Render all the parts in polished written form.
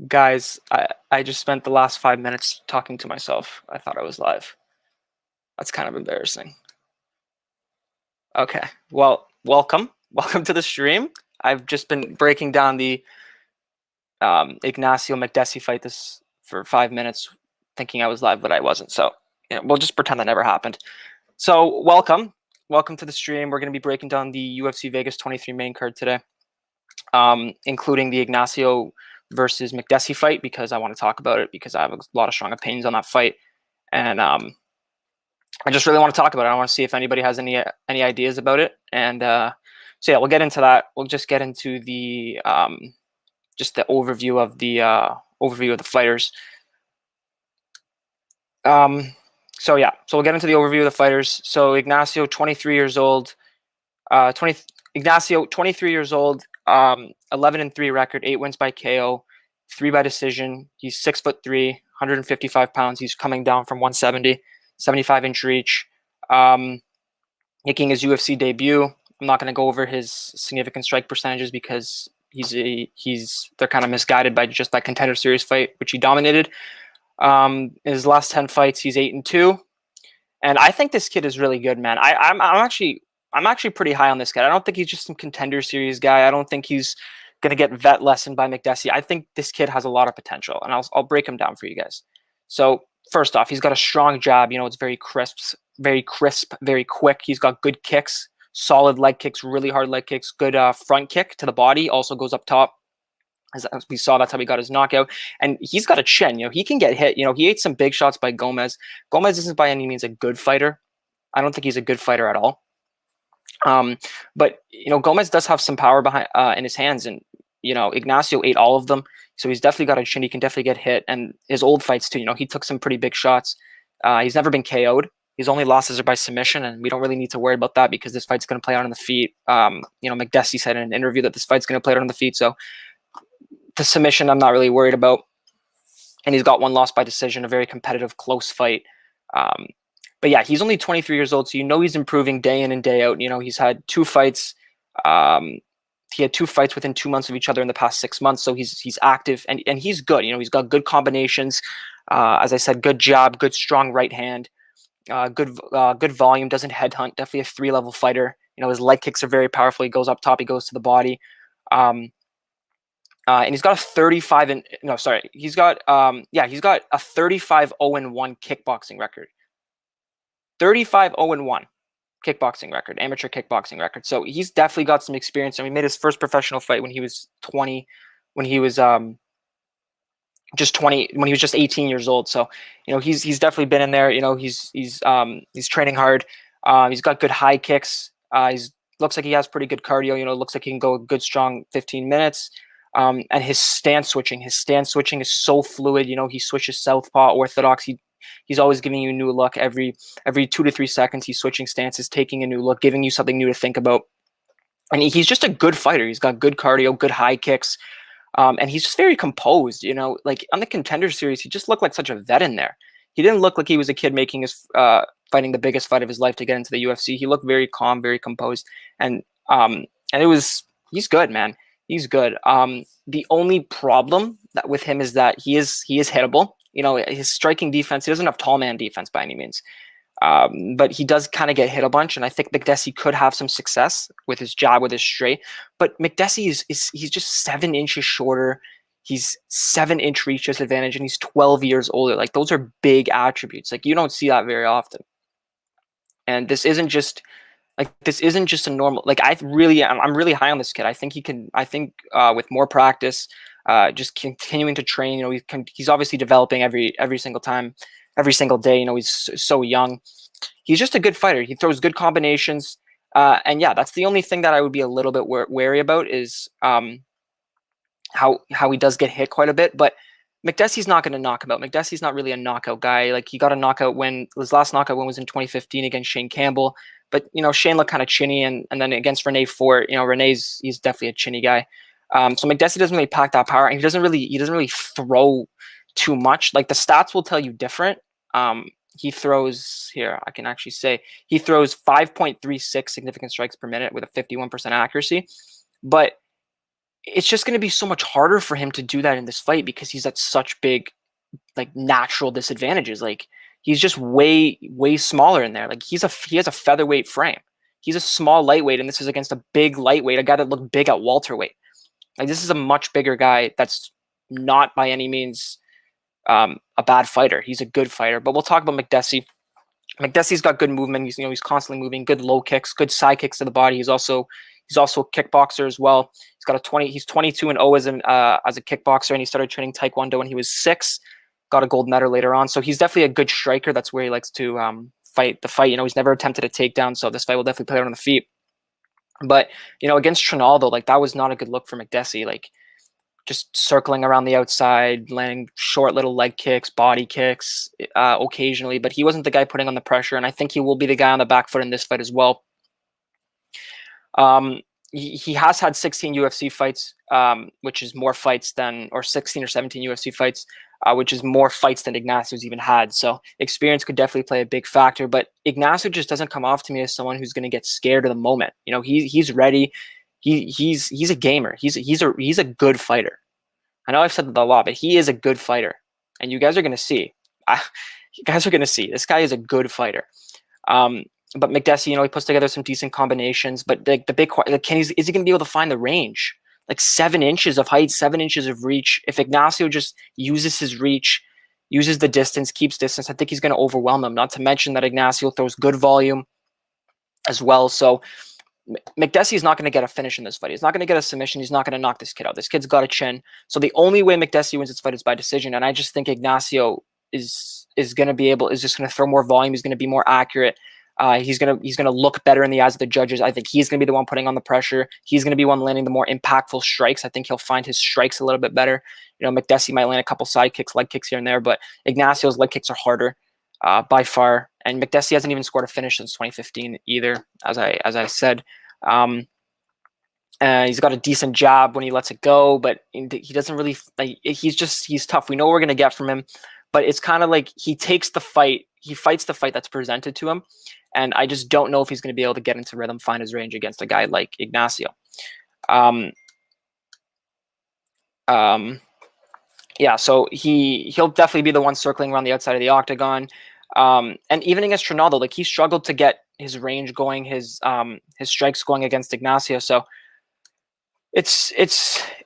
Guys, I just spent the last 5 minutes talking to myself. I thought I was live. That's kind of embarrassing. Okay, well, welcome. Welcome to the stream. I've just been breaking down the Ignacio Makdessi fight this for 5 minutes, thinking I was live, but I wasn't. So we'll just pretend that never happened. So welcome. Welcome to the stream. We're going to be breaking down the UFC Vegas 23 main card today, including the Ignacio versus Makdessi fight, because I want to talk about it because I have a lot of strong opinions on that fight. And I just really want to talk about it. I want to see if anybody has any ideas about it. And so yeah, we'll get into that. We'll just get into the just the overview of the fighters. So yeah, so we'll get into the overview of the fighters. So Ignacio, 23 years old. Ignacio, 23 years old. 11-3 record, 8 wins by KO, 3 by decision. He's 6'3", 155 pounds. He's coming down from 170, 75-inch reach. Making his UFC debut. I'm not going to go over his significant strike percentages because they're kind of misguided by Contender Series fight, which he dominated. His last 10 fights, he's 8-2, and I think this kid is really good, man. I'm actually pretty high on this guy. I don't think he's just some Contender Series guy. I don't think he's gonna get vet lessoned by Makdessi. I think this kid has a lot of potential, and I'll break him down for you guys. So first off, he's got a strong jab. It's very crisp, very quick. He's got good kicks, solid leg kicks, really hard leg kicks, good front kick to the body, also goes up top. As we saw, that's how he got his knockout. And he's got a chin. He can get hit. He ate some big shots by Gomez. Gomez isn't by any means a good fighter. I don't think he's a good fighter at all. But Gomez does have some power behind in his hands, and Ignacio ate all of them, so he's definitely got a chin. He can definitely get hit, and his old fights too. He took some pretty big shots. He's never been KO'd. His only losses are by submission, and we don't really need to worry about that because this fight's going to play out on the feet. Makdessi said in an interview that this fight's going to play out on the feet, so the submission I'm not really worried about. And he's got one loss by decision, a very competitive, close fight. But yeah, he's only 23 years old, so he's improving day in and day out. He's had 2 fights. He had 2 fights within 2 months of each other in the past 6 months, so he's active and he's good. He's got good combinations. As I said, good jab, good strong right hand, good volume. Doesn't headhunt. Definitely a 3-level fighter. His leg kicks are very powerful. He goes up top. He goes to the body. And he's got a 35 and no, sorry, he's got a 35-0-1 kickboxing record. 35-0-1 kickboxing record, amateur kickboxing record. So he's definitely got some experience. And he made his first professional fight when he was 20, when he was just 20, when he was just 18 years old. So he's definitely been in there. He's training hard. He's got good high kicks. Looks like he has pretty good cardio. Looks like he can go a good strong 15 minutes. And his stance switching is so fluid. He switches southpaw, orthodox. He's always giving you a new look every 2 to 3 seconds. He's switching stances, taking a new look, giving you something new to think about. And he's just a good fighter. He's got good cardio, good high kicks, and he's just very composed. Like on the Contender Series, he just looked like such a vet in there. He didn't look like he was a kid making his fighting the biggest fight of his life to get into the UFC. He looked very calm, very composed, and he's good, man. He's good. The only problem with him is that he is hittable. His striking defense, he doesn't have tall man defense by any means. But he does kind of get hit a bunch, and I think Makdessi could have some success with his jab, with his straight. But Makdessi he's just 7 inches shorter. He's 7-inch reach disadvantage, and he's 12 years older. Like, those are big attributes. Like, you don't see that very often. And this isn't just a normal, like, I'm really high on this kid. I think he can, with more practice, just continuing to train, he's obviously developing every single time, every single day. He's so young. He's just a good fighter. He throws good combinations. And yeah, that's the only thing that I would be a little bit wary about is how he does get hit quite a bit. But Makdessi's not going to knock him out. Makdessi's not really a knockout guy. Like, he got a knockout his last knockout win was in 2015 against Shane Campbell. But Shane looked kind of chinny, and then against Rene Fort, he's definitely a chinny guy. So Makdessi doesn't really pack that power, and he doesn't really throw too much. Like, the stats will tell you different. He throws, here I can actually say, he throws 5.36 significant strikes per minute with a 51% accuracy. But it's just going to be so much harder for him to do that in this fight because he's at such big like natural disadvantages. Like he's just way smaller in there. Like he has a featherweight frame. He's a small lightweight, and this is against a big lightweight, a guy that looked big at welterweight. Like this is a much bigger guy that's not by any means a bad fighter. He's a good fighter. But we'll talk about Makdessi. Makdessi's got good movement. He's constantly moving, good low kicks, good side kicks to the body. He's also a kickboxer as well. He's 22-0 as a kickboxer, and he started training Taekwondo when he was 6. Got a gold medal later on. So he's definitely a good striker. That's where he likes to fight the fight. He's never attempted a takedown, so this fight will definitely play out on the feet. But against Trinaldo, like that was not a good look for Makdessi. Like just circling around the outside, landing short little leg kicks, body kicks occasionally, but he wasn't the guy putting on the pressure, and I think he will be the guy on the back foot in this fight as well. He has had 16 UFC fights, which is more fights than, or 16 or 17 UFC fights, which is more fights than Ignacio's even had. So experience could definitely play a big factor, but Ignacio just doesn't come off to me as someone who's going to get scared of the moment. He's ready. He's a gamer. He's a good fighter. I know I've said that a lot, but he is a good fighter, and you guys are going to see. You guys are going to see. This guy is a good fighter. But Makdessi, he puts together some decent combinations. But the big question, is he going to be able to find the range? Like 7 inches of height, 7 inches of reach. If Ignacio just uses his reach, uses the distance, keeps distance, I think he's going to overwhelm him. Not to mention that Ignacio throws good volume as well. So Makdessi is not going to get a finish in this fight. He's not going to get a submission. He's not going to knock this kid out. This kid's got a chin. So the only way Makdessi wins this fight is by decision. And I just think Ignacio is just going to throw more volume. He's going to be more accurate. He's gonna look better in the eyes of the judges. I think he's gonna be the one putting on the pressure. He's gonna be one landing the more impactful strikes. I think he'll find his strikes a little bit better. Makdessi might land a couple side kicks, leg kicks here and there, but Ignacio's leg kicks are harder by far. And Makdessi hasn't even scored a finish since 2015 either, as I said. He's got a decent jab when he lets it go, but he doesn't really. He's tough. We know what we're gonna get from him, but it's kind of like he fights the fight that's presented to him. And I just don't know if he's going to be able to get into rhythm, find his range against a guy like Ignacio. Yeah, so he'll definitely be the one circling around the outside of the octagon. And even against Trinaldo, like he struggled to get his range going, his strikes going against Ignacio. So it's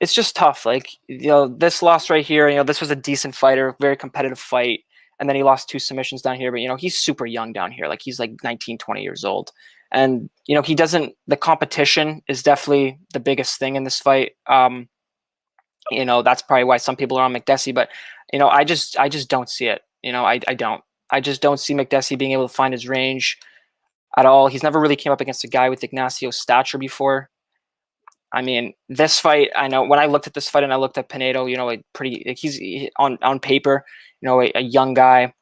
just tough. Like this loss right here, this was a decent fighter, very competitive fight. And then he lost 2 submissions down here. But, he's super young down here. Like, he's like 19, 20 years old. And, the competition is definitely the biggest thing in this fight. That's probably why some people are on Makdessi. But, I just don't see it. I don't. I just don't see Makdessi being able to find his range at all. He's never really came up against a guy with Ignacio's stature before. I mean, this fight, I know when I looked at this fight and I looked at Pinedo, he's on paper, a young guy,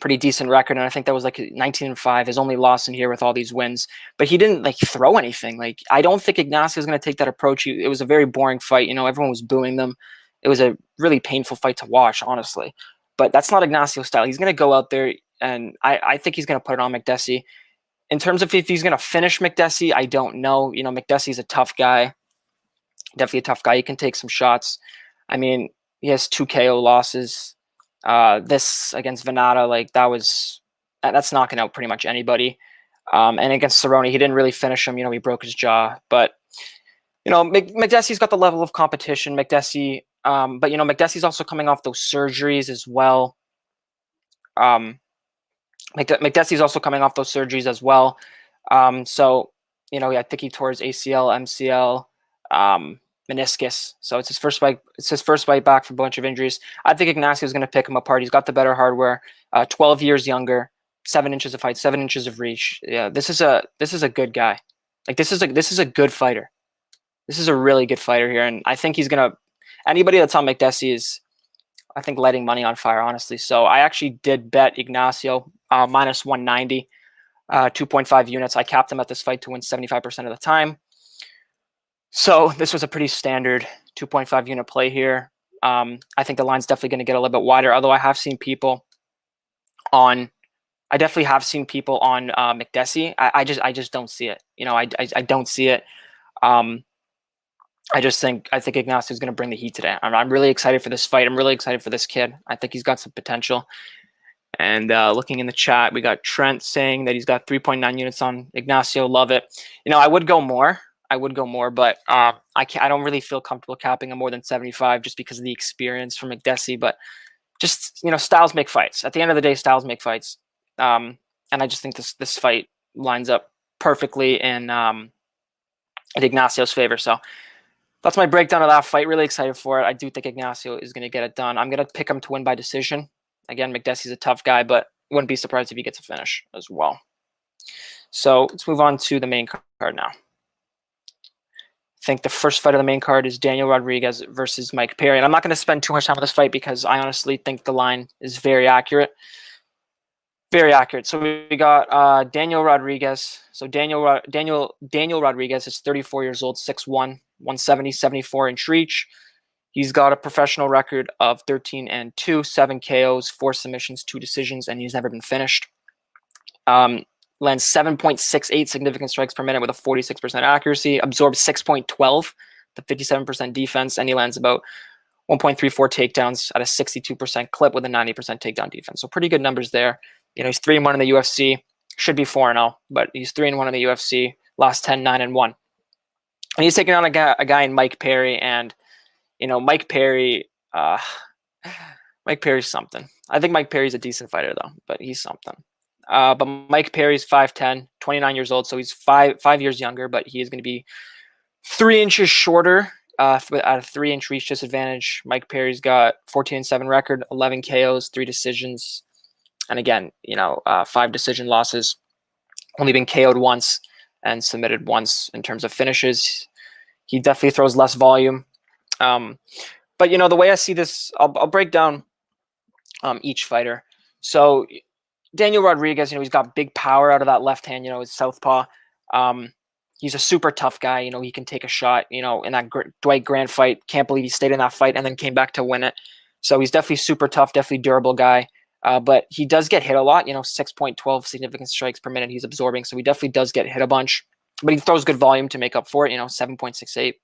pretty decent record. And I think that was like 19-5, his only loss in here with all these wins. But he didn't like throw anything. Like, I don't think Ignacio is going to take that approach. It was a very boring fight. Everyone was booing them. It was a really painful fight to watch, honestly. But that's not Ignacio's style. He's going to go out there, and I think he's going to put it on Makdessi. In terms of if he's going to finish Makdessi, I don't know. Makdessi's a tough guy. Definitely a tough guy. He can take some shots. I mean, he has 2 KO losses. This against Venata, like that's knocking out pretty much anybody. And against Cerrone, he didn't really finish him. He broke his jaw. But, Makdessi's got the level of competition. Makdessi, but, Makdessi's also coming off those surgeries as well. Makdessi's also coming off those surgeries as well. So, I think he tore his ACL, MCL, meniscus. So it's his first fight. It's his first fight back from a bunch of injuries. I think Ignacio is going to pick him apart. He's got the better hardware. 12 years younger, 7 inches of height, 7 inches of reach. Yeah, this is a good guy. Like this is a good fighter. This is a really good fighter here, and I think he's gonna. Anybody that's on Makdessi is, I think, lighting money on fire, honestly. So I actually did bet Ignacio minus 190, 2.5 units. I capped him at this fight to win 75% of the time. So this was a pretty standard 2.5 unit play here. I think the line's definitely going to get a little bit wider, although I definitely have seen people on Makdessi. I just don't see it. I don't see it. I think Ignacio is going to bring the heat today. I'm really excited for this fight. I'm really excited for this kid. I think he's got some potential. And looking in the chat, we got Trent saying that he's got 3.9 units on Ignacio. Love it. I would go more. But I don't really feel comfortable capping him more than 75 just because of the experience from McDessie. But just styles make fights. At the end of the day, styles make fights. And I just think this fight lines up perfectly in Ignacio's favor. So that's my breakdown of that fight. Really excited for it. I do think Ignacio is going to get it done. I'm going to pick him to win by decision. Again, McDessie's a tough guy, but wouldn't be surprised if he gets a finish as well. So let's move on to the main card now. I think the first fight of the main card is Daniel Rodriguez versus Mike Perry. And I'm not going to spend too much time on this fight because I honestly think the line is very accurate. Very accurate. So we got Daniel Rodriguez. So Daniel Rodriguez is 34 years old, 6'1", 170, 74-inch reach. He's got a professional record of 13-2, 7 KOs, 4 submissions, 2 decisions, and he's never been finished. Lands 7.68 significant strikes per minute with a 46% accuracy, absorbs 6.12, the 57% defense, and he lands about 1.34 takedowns at a 62% clip with a 90% takedown defense. So pretty good numbers there. He's 3-1 in the UFC, should be 4-0, but he's 3-1 in the UFC, last 10, 9-1. And he's taking on a guy in Mike Perry, and Mike Perry, Mike Perry's something. I think Mike Perry's a decent fighter though, but he's something. But Mike Perry's 5'10", 29 years old, so he's five years younger, but he is going to be 3 inches shorter at a 3-inch reach disadvantage. Mike Perry's got 14-7 record, 11 KOs, 3 decisions, and again, 5 decision losses. Only been KO'd once and submitted once in terms of finishes. He definitely throws less volume. But the way I see this, I'll break down each fighter. So Daniel Rodriguez, he's got big power out of that left hand, his southpaw. He's a super tough guy. He can take a shot, in that Dwight Grant fight. Can't believe he stayed in that fight and then came back to win it. So he's definitely super tough, definitely durable guy. But he does get hit a lot, 6.12 significant strikes per minute he's absorbing. So he definitely does get hit a bunch, but he throws good volume to make up for it, 7.68.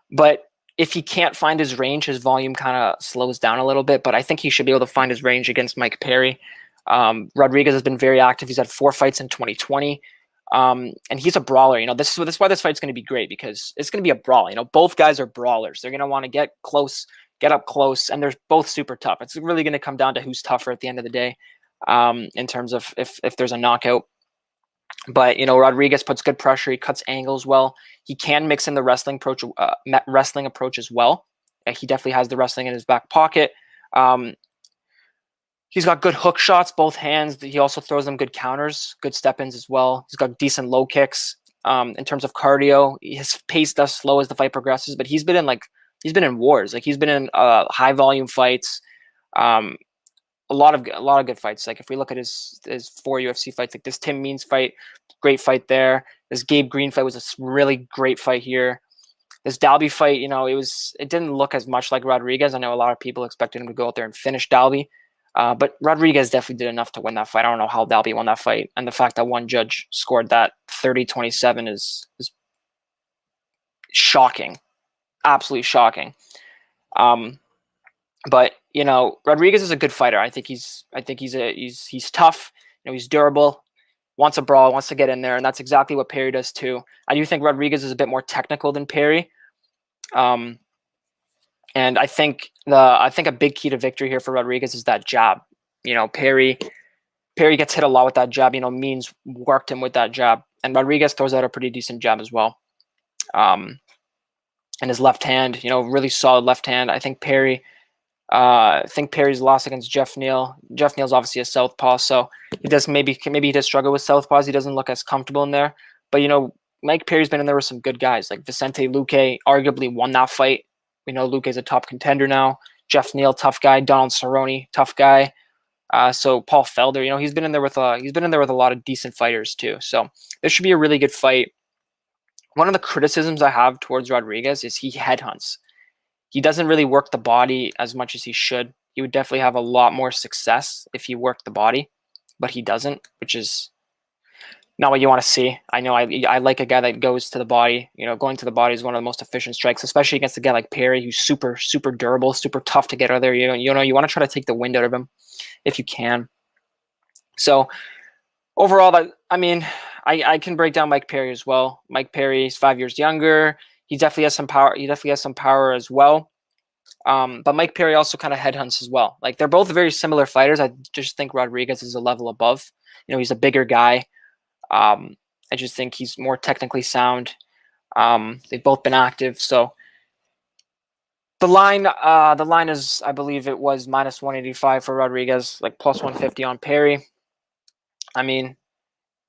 But if he can't find his range, his volume kind of slows down a little bit, but I think he should be able to find his range against Mike Perry. Rodriguez has been very active. He's had 4 fights in 2020. And he's a brawler. This is why this fight's going to be great, because it's going to be a brawl. Both guys are brawlers. They're going to want to get up close, and they're both super tough. It's really going to come down to who's tougher at the end of the day, in terms of if there's a knockout. But Rodriguez puts good pressure. He cuts angles well. He can mix in the wrestling approach as well. He definitely has the wrestling in his back pocket. He's got good hook shots, both hands. He also throws them good counters, good step-ins as well. He's got decent low kicks. In terms of cardio, his pace does slow as the fight progresses, but he's been in wars. He's been in high volume fights. A lot of good fights. If we look at his 4 UFC fights, this Tim Means fight, great fight there. This Gabe Green fight was a really great fight here. This Dalby fight, it didn't look as much like Rodriguez. I know a lot of people expected him to go out there and finish Dalby, but Rodriguez definitely did enough to win that fight. I don't know how Dalby won that fight, and the fact that one judge scored that 30-27 is shocking, absolutely shocking. But Rodriguez is a good fighter. I think he's tough. He's durable, wants a brawl, wants to get in there, and that's exactly what Perry does too. I do think Rodriguez is a bit more technical than Perry, and I think a big key to victory here for Rodriguez is that jab. Perry gets hit a lot with that jab. Means worked him with that jab, and Rodriguez throws out a pretty decent jab as well. And his left hand, really solid left hand. I think Perry's loss against Jeff Neal. Jeff Neal's obviously a southpaw, so he does maybe he does struggle with southpaws. He doesn't look as comfortable in there. But Mike Perry's been in there with some good guys, like Vicente Luque arguably won that fight. We know Luque's a top contender now. Jeff Neal, tough guy. Donald Cerrone, tough guy. So Paul Felder, he's been in there with a lot of decent fighters too. So this should be a really good fight. One of the criticisms I have towards Rodriguez is he headhunts. He doesn't really work the body as much as he should. He would definitely have a lot more success if he worked the body, but he doesn't, which is not what you want to see. I know I like a guy that goes to the body. Going to the body is one of the most efficient strikes, especially against a guy like Perry, who's super, super durable, super tough to get out of there. You want to try to take the wind out of him if you can. So overall, I can break down Mike Perry as well. Mike Perry is 5 years younger. He definitely has some power. He definitely has some power as well. But Mike Perry also kind of headhunts as well. Like, they're both very similar fighters. I just think Rodriguez is a level above. He's a bigger guy. I just think he's more technically sound. They've both been active. So the line is, I believe it was -185 for Rodriguez, like +150 on Perry. I mean,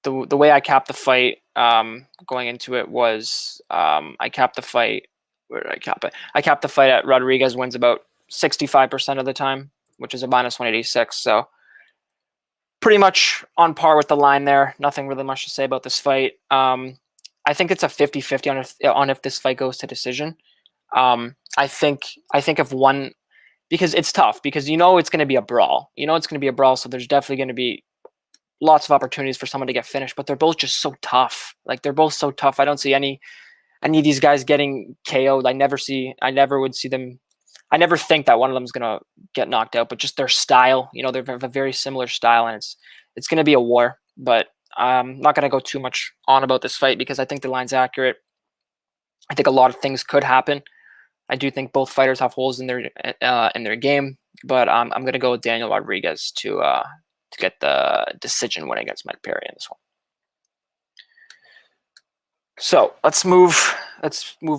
the way I capped the fight going into it was I capped the fight. Where did I cap it? I capped the fight at Rodriguez wins about 65% of the time, which is a -186. So pretty much on par with the line there. Nothing really much to say about this fight. I think it's a 50-50 on if this fight goes to decision. I think if one, because it's tough, because it's going to be a brawl. It's going to be a brawl, so there's definitely going to be lots of opportunities for someone to get finished, but they're both just so tough. Like, they're both so tough. I don't see any of these guys getting KO'd. I never would see them. I never think that one of them is gonna get knocked out, but just their style, they have a very similar style, and it's gonna be a war. But I'm not gonna go too much on about this fight because I think the line's accurate. I think a lot of things could happen. I do think both fighters have holes in their game, but I'm gonna go with Daniel Rodriguez to get the decision win against Mike Perry in this one. So let's move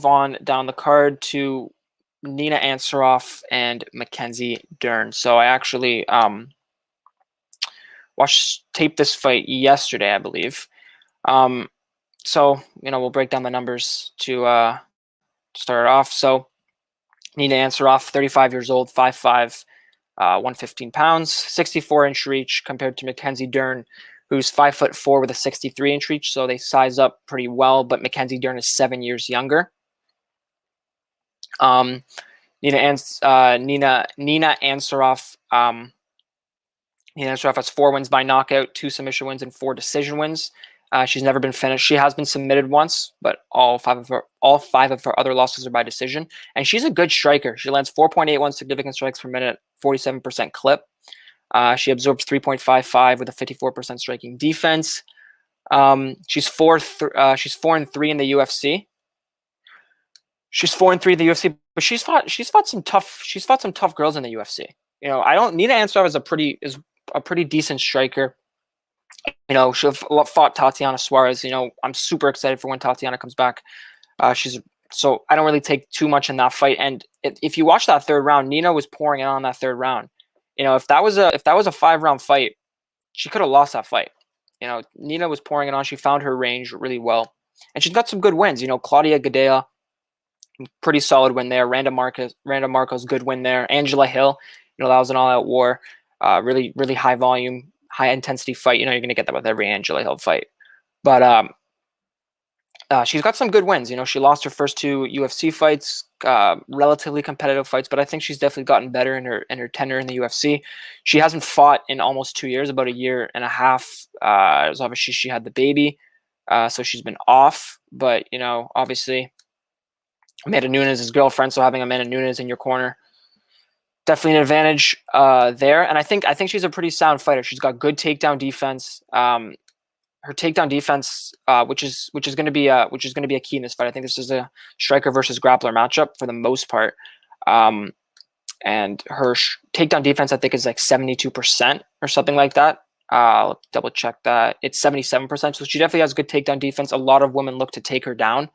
on down the card to Nina Ansaroff and Mackenzie Dern. So I actually taped this fight yesterday, I believe. So we'll break down the numbers to start it off. So Nina Ansaroff, 35 years old, 5'5", 115 pounds, 64-inch reach, compared to Mackenzie Dern, who's 5'4" with a 63-inch reach. So they size up pretty well, but Mackenzie Dern is 7 years younger. Nina Ansaroff. Nina Ansaroff has 4 wins by knockout, 2 submission wins, and 4 decision wins. She's never been finished. She has been submitted once, but all five of her other losses are by decision. And she's a good striker. She lands 4.81 significant strikes per minute, 47% clip. She absorbs 3.55 with a 54% striking defense. She's 4-3 in the UFC. She's 4-3 in the UFC, but she's fought some tough girls in the UFC. Nina Ansaroff is a pretty decent striker. She fought Tatiana Suarez. I'm super excited for when Tatiana comes back. So I don't really take too much in that fight. And if you watch that third round, Nina was pouring it on that third round. If that was a 5-round fight, she could have lost that fight. Nina was pouring it on. She found her range really well, and she's got some good wins. Claudia Gadelha, pretty solid win there. Randa Marcos, good win there. Angela Hill, that was an all-out war. Really, really high volume, high intensity fight. You're going to get that with every Angela Hill fight. But she's got some good wins. She lost her first 2 UFC fights, relatively competitive fights, but I think she's definitely gotten better in her tenure in the UFC. She hasn't fought in almost 2 years, about a year and a half. Obviously she had the baby, so she's been off. But obviously, Amanda Nunes is girlfriend, so having Amanda Nunes in your corner, definitely an advantage there. And I think she's a pretty sound fighter. She's got good takedown defense. Her takedown defense, which is going to be a key in this fight. I think this is a striker versus grappler matchup for the most part. And her takedown defense, I think, is like 72% or something like that. I'll double check that. It's 77%. So she definitely has good takedown defense. A lot of women look to take her down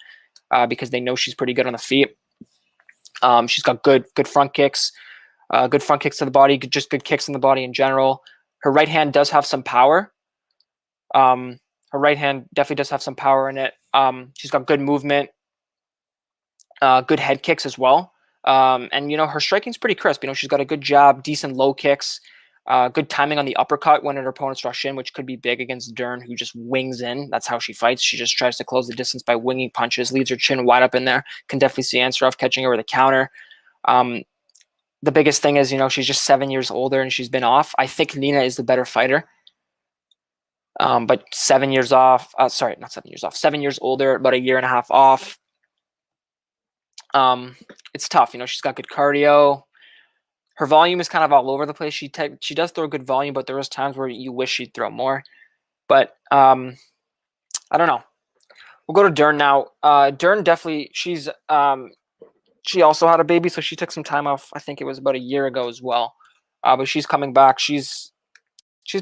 because they know she's pretty good on the feet. She's got good front kicks, good front kicks to the body, just good kicks in the body in general. Her right hand does have some power. Her right hand definitely does have some power in it. She's got good movement, good head kicks as well. And her striking's pretty crisp. She's got a good jab, decent low kicks, good timing on the uppercut when her opponents rush in, which could be big against Dern, who just wings in. That's how she fights. She just tries to close the distance by winging punches, leaves her chin wide up in there. Can definitely see Ansaroff catching her with a counter. The biggest thing is, she's just 7 years older and she's been off. I think Nina is the better fighter. But 7 years off. Sorry, not 7 years off. 7 years older, about a year and a half off. It's tough. She's got good cardio. Her volume is kind of all over the place. She does throw good volume, but there is times where you wish she'd throw more. But I don't know. We'll go to Dern now. Dern definitely. She also had a baby, so she took some time off. I think it was about a year ago as well. But she's coming back. She's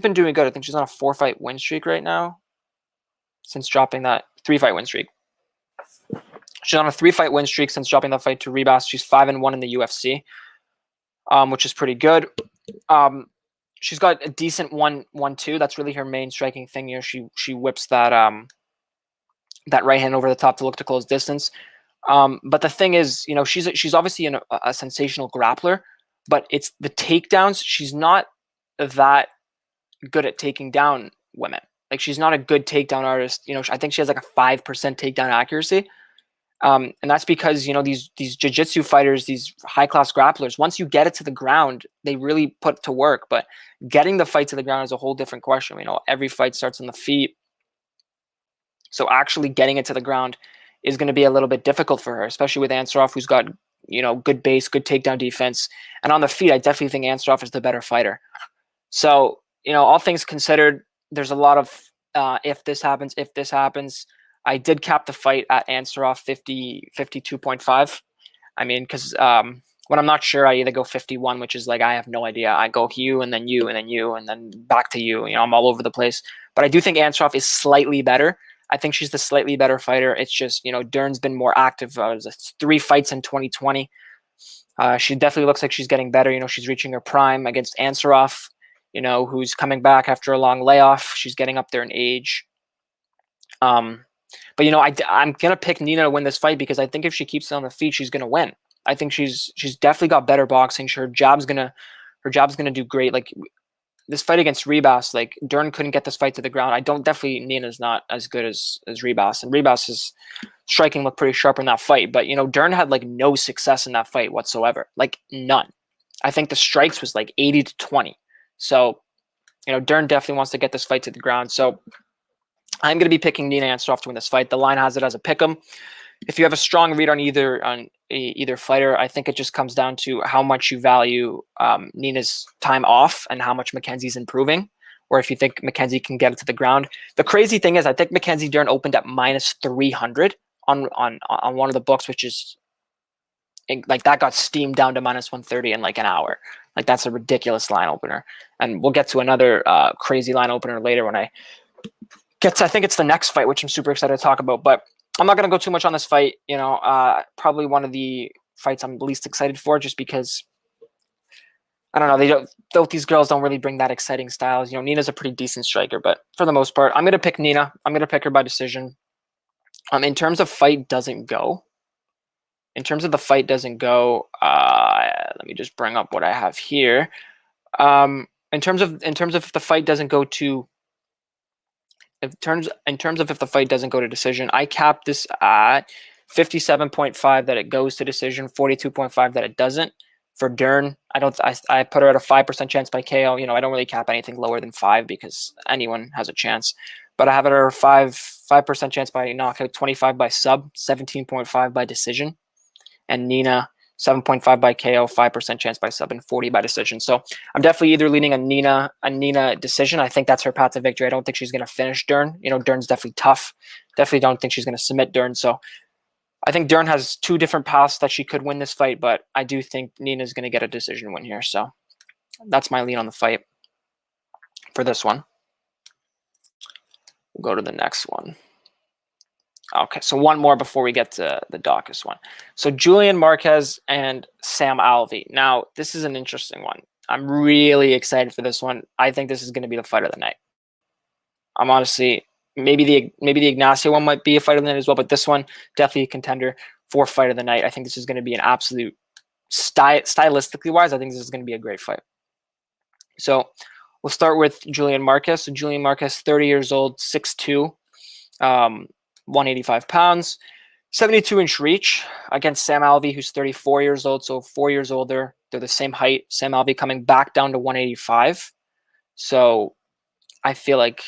been doing good. I think she's on a 4-fight win streak right now since dropping that 3-fight win streak. She's on a 3-fight win streak since dropping that fight to Rebas. She's 5-1 in the UFC, which is pretty good. She's got a decent 1-1-2. That's really her main striking thing here. She whips that that right hand over the top to look to close distance. But the thing is, she's obviously a sensational grappler, but it's the takedowns. She's not that good at taking down women. Like, she's not a good takedown artist. I think she has like a 5% takedown accuracy. And that's because, these jiu-jitsu fighters, these high-class grapplers, once you get it to the ground, they really put to work. But getting the fight to the ground is a whole different question. Every fight starts on the feet. So actually getting it to the ground is going to be a little bit difficult for her, especially with Ansarov, who's got, good base, good takedown defense. And on the feet, I definitely think Ansarov is the better fighter. So, all things considered, there's a lot of if this happens. I did cap the fight at Ansarov 52.5. I mean, because when I'm not sure, I either go 51, which is like I have no idea. I go you, and then you, and then you, and then back to you. I'm all over the place. But I do think Ansarov is slightly better. I think she's the slightly better fighter. It's just, Dern's been more active. It's 3 fights in 2020. She definitely looks like she's getting better. She's reaching her prime against Ansarov, who's coming back after a long layoff. She's getting up there in age. But I'm gonna pick Nina to win this fight because I think if she keeps it on the feet, she's gonna win. I think she's definitely got better boxing. Her jab's gonna do great. Like, this fight against Rebas, like, Dern couldn't get this fight to the ground. Nina's not as good as Rebas, and Rebas's striking looked pretty sharp in that fight. But Dern had like no success in that fight whatsoever, like none. I think the strikes was like 80-20. So Dern definitely wants to get this fight to the ground. So I'm going to be picking Nina Ansarov to win this fight. The line has it as a pick'em. If you have a strong read on either fighter, I think it just comes down to how much you value Nina's time off and how much Mackenzie's improving, or if you think Mackenzie can get it to the ground. The crazy thing is, I think Mackenzie Dern opened at -300 on one of the books, which is like that got steamed down to -130 in like an hour. Like, that's a ridiculous line opener. And we'll get to another crazy line opener later when I think it's the next fight, which I'm super excited to talk about. But I'm not going to go too much on this fight. Probably one of the fights I'm least excited for, just because I don't know. These girls don't really bring that exciting styles. Nina's a pretty decent striker, but for the most part, I'm going to pick Nina. I'm going to pick her by decision. In terms of fight doesn't go. Let me just bring up what I have here. In terms of if the fight doesn't go to. In terms of if the fight doesn't go to decision, I capped this at 57.5 that it goes to decision, 42.5 that it doesn't. For Dern, I put her at a 5% chance by KO. I don't really cap anything lower than 5 because anyone has a chance. But I have it at a 5% chance by knockout, 25 by sub, 17.5 by decision. And Nina, 7.5 by KO, 5% chance by sub, and 40 by decision. So I'm definitely either leaning a Nina decision. I think that's her path to victory. I don't think she's going to finish Dern. Dern's definitely tough. Definitely don't think she's going to submit Dern. So I think Dern has 2 different paths that she could win this fight, but I do think Nina's going to get a decision win here. So that's my lean on the fight for this one. We'll go to the next one. Okay, so one more before we get to the Daukaus one. So Julian Marquez and Sam Alvey. Now, this is an interesting one. I'm really excited for this one. I think this is going to be the fight of the night. I'm honestly, maybe the Ignacio one might be a fight of the night as well, but this one, definitely a contender for fight of the night. I think this is going to be an absolute, stylistically wise, I think this is going to be a great fight. So we'll start with Julian Marquez. So Julian Marquez, 30 years old, 6'2", 185 pounds, 72-inch reach against Sam Alvey, who's 34 years old, so 4 years older. They're the same height. Sam Alvey coming back down to 185. So I feel like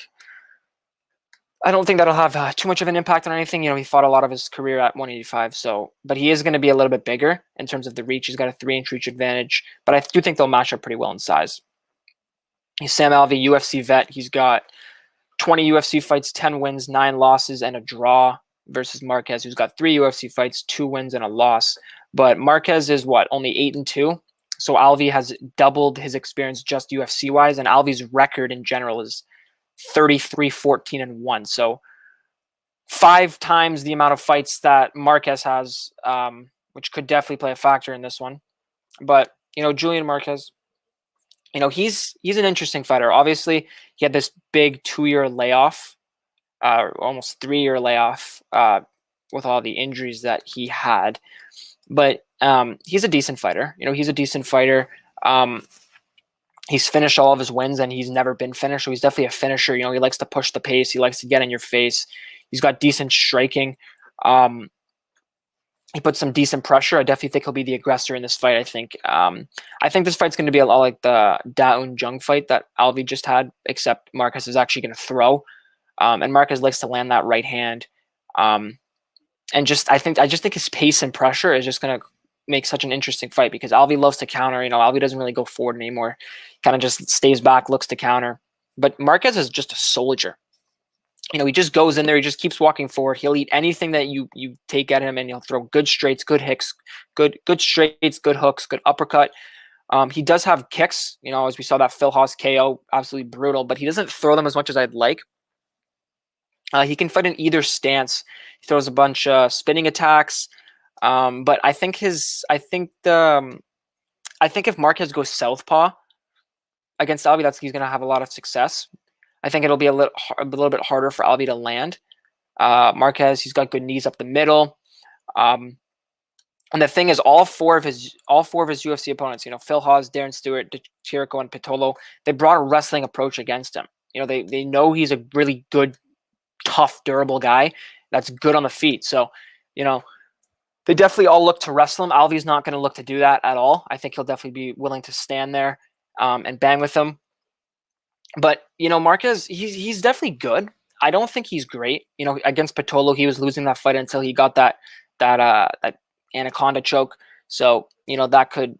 I don't think that'll have too much of an impact on anything. He fought a lot of his career at 185, but he is going to be a little bit bigger in terms of the reach. He's got a 3-inch reach advantage, but I do think they'll match up pretty well in size. He's Sam Alvey, UFC vet. He's got 20 UFC fights, 10 wins, 9 losses, and a draw versus Marquez, who's got 3 UFC fights, 2 wins, and a loss. But Marquez is only 8-2. So Alvey has doubled his experience just UFC wise, and Alvey's record in general is 33, 14, and 1. So 5 times the amount of fights that Marquez has, which could definitely play a factor in this one. But Julian Marquez, he's an interesting fighter. Obviously, he had this big 2-year layoff, almost 3-year layoff, with all the injuries that he had. But he's a decent fighter. He's a decent fighter. He's finished all of his wins, and he's never been finished. So he's definitely a finisher. He likes to push the pace. He likes to get in your face. He's got decent striking. He puts some decent pressure. I definitely think he'll be the aggressor in this fight. I think this fight's going to be a lot like the Daun Jung fight that Alvey just had, except Marquez is actually going to throw, and Marquez likes to land that right hand. And I just think his pace and pressure is just going to make such an interesting fight because Alvey loves to counter. Alvey doesn't really go forward anymore. Kind of just stays back, looks to counter. But Marquez is just a soldier. He just goes in there. He just keeps walking forward. He'll eat anything that you take at him, and he'll throw good straights, good hits, good straights, good hooks, good uppercut. He does have kicks, as we saw that Phil Haas KO, absolutely brutal, but he doesn't throw them as much as I'd like. He can fight in either stance. He throws a bunch of spinning attacks, but I think if Marquez goes southpaw against Alvey, he's going to have a lot of success. I think it'll be a little bit harder for Alvey to land. Marquez, he's got good knees up the middle. And the thing is, all four of his UFC opponents, Phil Haas, Darren Stewart, Chirico, and Pitolo, they brought a wrestling approach against him. They know he's a really good, tough, durable guy that's good on the feet. So, they definitely all look to wrestle him. Alvey's not going to look to do that at all. I think he'll definitely be willing to stand there and bang with him. But, Marquez, he's definitely good. I don't think he's great. Against Pitolo, he was losing that fight until he got that anaconda choke. So, you could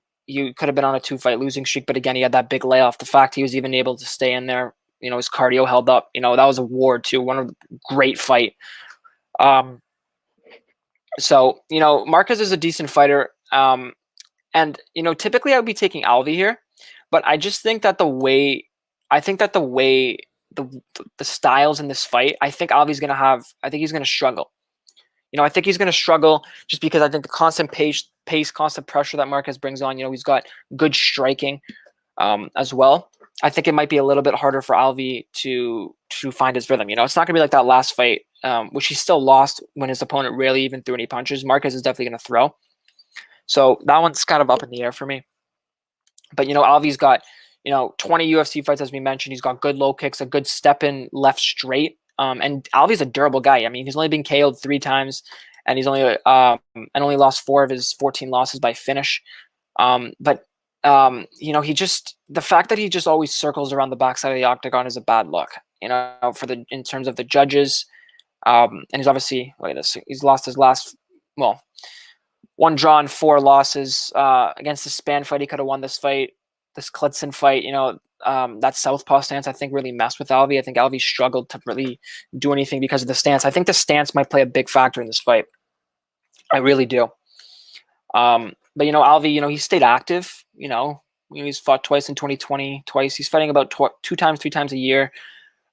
have been on a 2-fight losing streak. But again, he had that big layoff. The fact he was even able to stay in there, his cardio held up. That was a war too. One of great fight. So, Marquez is a decent fighter. And, typically I would be taking Alvey here. But I just think that the way the styles in this fight, I think he's going to struggle. I think he's going to struggle just because I think the constant pace, constant pressure that Marquez brings on, he's got good striking as well. I think it might be a little bit harder for Alvey to find his rhythm. It's not going to be like that last fight, which he still lost when his opponent rarely even threw any punches. Marquez is definitely going to throw. So that one's kind of up in the air for me. But, Alvey's got 20 UFC fights, as we mentioned. He's got good low kicks, a good step in left straight. And Alvey's a durable guy. I mean, he's only been KO'd 3 times, and he's only lost 4 of his 14 losses by finish. But the fact that he just always circles around the backside of the octagon is a bad look. In terms of the judges. And he's obviously, look at this. He's lost his last, 1 draw and 4 losses against the Span fight. He could have won this fight. This Klitzen fight, that southpaw stance, I think, really messed with Alvey. I think Alvey struggled to really do anything because of the stance. I think the stance might play a big factor in this fight. I really do. But, Alvey, he stayed active. He's fought twice in 2020, twice. He's fighting about 2 times, 3 times a year.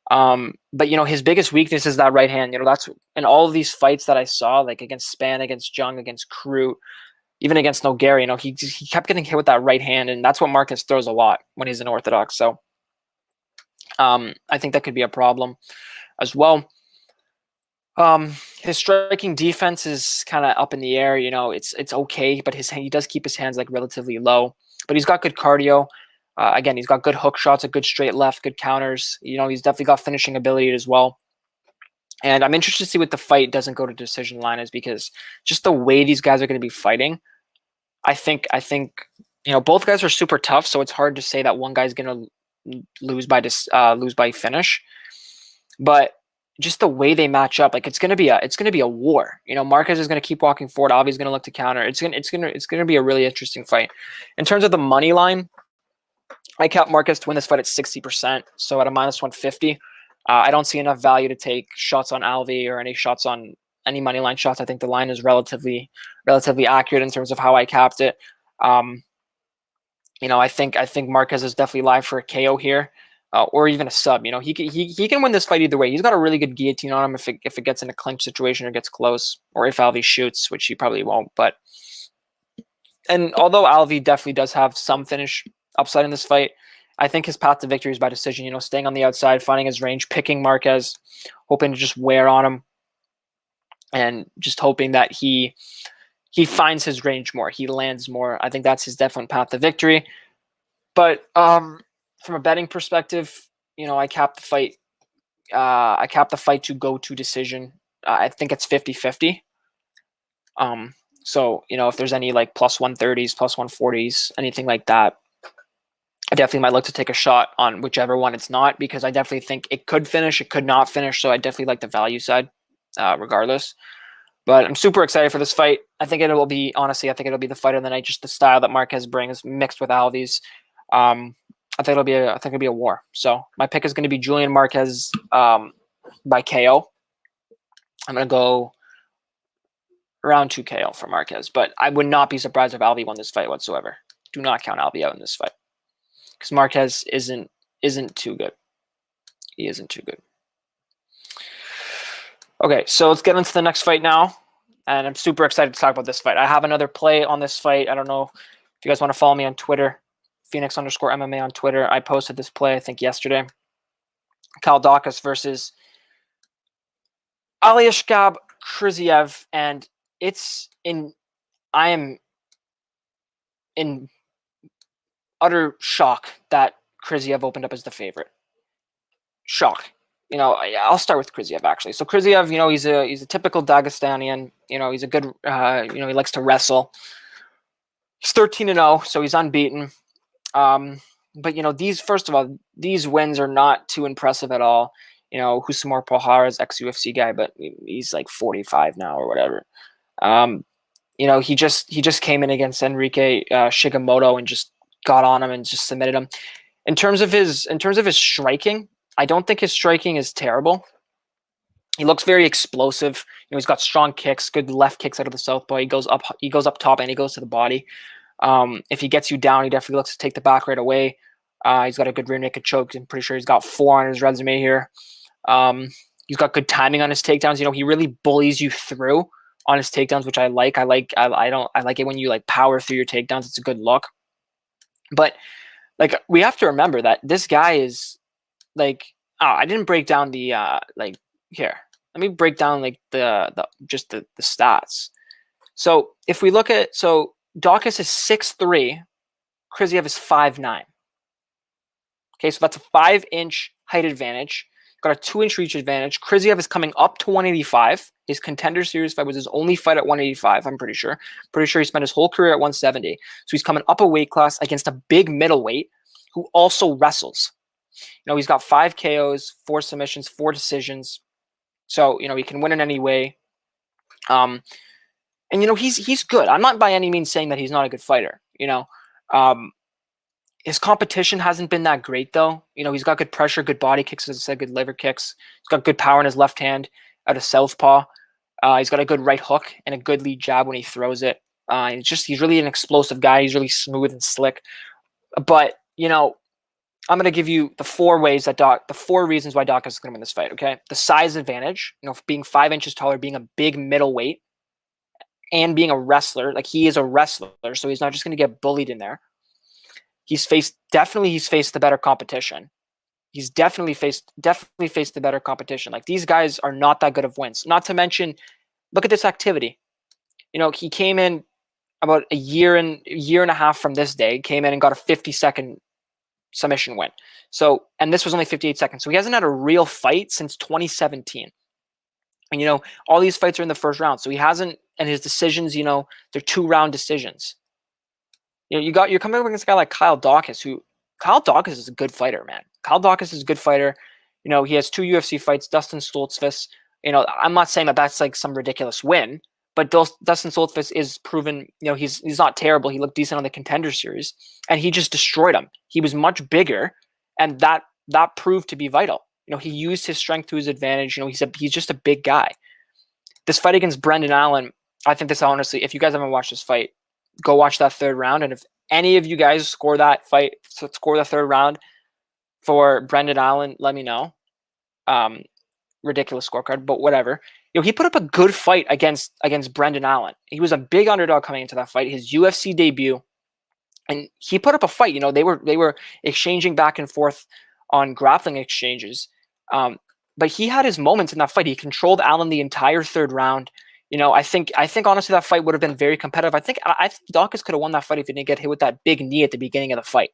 But, his biggest weakness is that right hand. That's in all of these fights that I saw, like against Span, against Jung, against Crute, even against Nogueira, he kept getting hit with that right hand, and that's what Marquez throws a lot when he's unorthodox. So I think that could be a problem as well. His striking defense is kind of up in the air. It's okay, but he does keep his hands relatively low. But he's got good cardio. Again, he's got good hook shots, a good straight left, good counters. He's definitely got finishing ability as well. And I'm interested to see what the fight doesn't go to decision line is, because just the way these guys are going to be fighting, I think both guys are super tough, so it's hard to say that one guy's going to lose by finish. But just the way they match up, like it's gonna be a war. You know, Marquez is gonna keep walking forward. Alvy's gonna look to counter. It's gonna be a really interesting fight. In terms of the money line, I count Marquez to win this fight at 60%. So at a minus 150, I don't see enough value to take shots on Alvy or any shots on any money line shots. I think the line is relatively accurate in terms of how I capped it. You know, I think Marquez is definitely live for a KO here, or even a sub. You know, he can win this fight either way. He's got a really good guillotine on him if it gets in a clinch situation or gets close, or if Alvey shoots, which he probably won't. And although Alvey definitely does have some finish upside in this fight, I think his path to victory is by decision. You know, staying on the outside, finding his range, picking Marquez, hoping to just wear on him, and just hoping that he finds his range more, he lands more. I think that's his definite path to victory. But from a betting perspective, you know, I capped the fight. I capped the fight to go to decision. I think it's 50-50. So, you know, if there's any like plus 130s, plus 140s, anything like that, I definitely might look to take a shot on whichever one it's not, because I definitely think it could finish, it could not finish. So I definitely like the value side, regardless. But I'm super excited for this fight. I think it'll be, honestly, I think it'll be the fight of the night. Just the style that Marquez brings mixed with Alvy's. I think it'll be a war. So my pick is going to be Julian Marquez by KO. I'm going to go around 2 KO for Marquez, but I would not be surprised if Alvey won this fight whatsoever. Do not count Alvey out in this fight, because Marquez isn't too good. He isn't too good. Okay, so let's get into the next fight now. And I'm super excited to talk about this fight. I have another play on this fight. I don't know if you guys want to follow me on Twitter, Phoenix_MMA on Twitter. I posted this play, I think, yesterday. Kyle Daukaus versus Aliashkab Kriziev. And I am in utter shock that Kriziev opened up as the favorite. Shock. You know, I'll start with Kriziev, actually. So Kriziev, you know, he's a typical Dagestanian. You know, he's a good, you know, he likes to wrestle. He's 13-0, so he's unbeaten. But, you know, first of all, these wins are not too impressive at all. You know, Husamor Pohar is ex-UFC guy, but he's like 45 now or whatever. You know, he just came in against Enrique Shigemoto and just got on him and just submitted him. In terms of his striking, I don't think his striking is terrible. He looks very explosive. You know, he's got strong kicks, good left kicks out of the southpaw. He goes up top and he goes to the body. If he gets you down, he definitely looks to take the back right away. He's got a good rear naked choke. I'm pretty sure he's got 4 on his resume here. He's got good timing on his takedowns. You know, he really bullies you through on his takedowns, which I like. I like it when you like power through your takedowns. It's a good look. But like, we have to remember that this guy is like, I didn't break down the like, here. Let me break down like the stats. So if we look at, so Daukaus is 6'3", Kriziev is 5'9". Okay, so that's a 5-inch height advantage. Got a 2-inch reach advantage. Kriziev is coming up to 185. His Contender Series fight was his only fight at 185, I'm pretty sure. Pretty sure he spent his whole career at 170. So he's coming up a weight class against a big middleweight who also wrestles. You know, he's got 5 KOs, 4 submissions, 4 decisions. So, you know, he can win in any way. And, you know, he's good. I'm not by any means saying that he's not a good fighter, you know. His competition hasn't been that great, though. You know, he's got good pressure, good body kicks, as I said, good liver kicks. He's got good power in his left hand out of southpaw. He's got a good right hook and a good lead jab when he throws it. He's really an explosive guy. He's really smooth and slick. But, you know, I'm going to give you the 4 reasons why Daukaus is going to win this fight, okay? The size advantage, you know, being 5 inches taller, being a big middleweight, and being a wrestler. Like, he is a wrestler, so he's not just going to get bullied in there. He's faced the better competition. He's definitely faced the better competition. Like, these guys are not that good of wins. Not to mention, look at this activity. You know, he came in about a year and a half from this day, came in and got a 50-second submission win. So, and this was only 58 seconds. So he hasn't had a real fight since 2017. And, you know, all these fights are in the first round. So he hasn't, and his decisions, you know, they're 2-round decisions. You know, you're coming up against a guy like Kyle Daukaus, Kyle Daukaus is a good fighter, man. Kyle Daukaus is a good fighter. He has 2 UFC fights. Dustin Stoltzfus. I'm not saying that that's like some ridiculous win, but Dustin Stoltzfus is proven. He's not terrible. He looked decent on the Contender Series, and he just destroyed him. He was much bigger, and that proved to be vital. He used his strength to his advantage. He's just a big guy. This fight against Brendan Allen, I think this honestly, if you guys haven't watched this fight, go watch that third round. And if any of you guys score that fight, score the third round for Brendan Allen, let me know. Ridiculous scorecard, but whatever. He put up a good fight against Brendan Allen. He was a big underdog coming into that fight, his UFC debut, and he put up a fight. They were exchanging back and forth on grappling exchanges, but he had his moments in that fight. He controlled Allen the entire third round. I think honestly that fight would have been very competitive. I think Daukaus could have won that fight if he didn't get hit with that big knee at the beginning of the fight.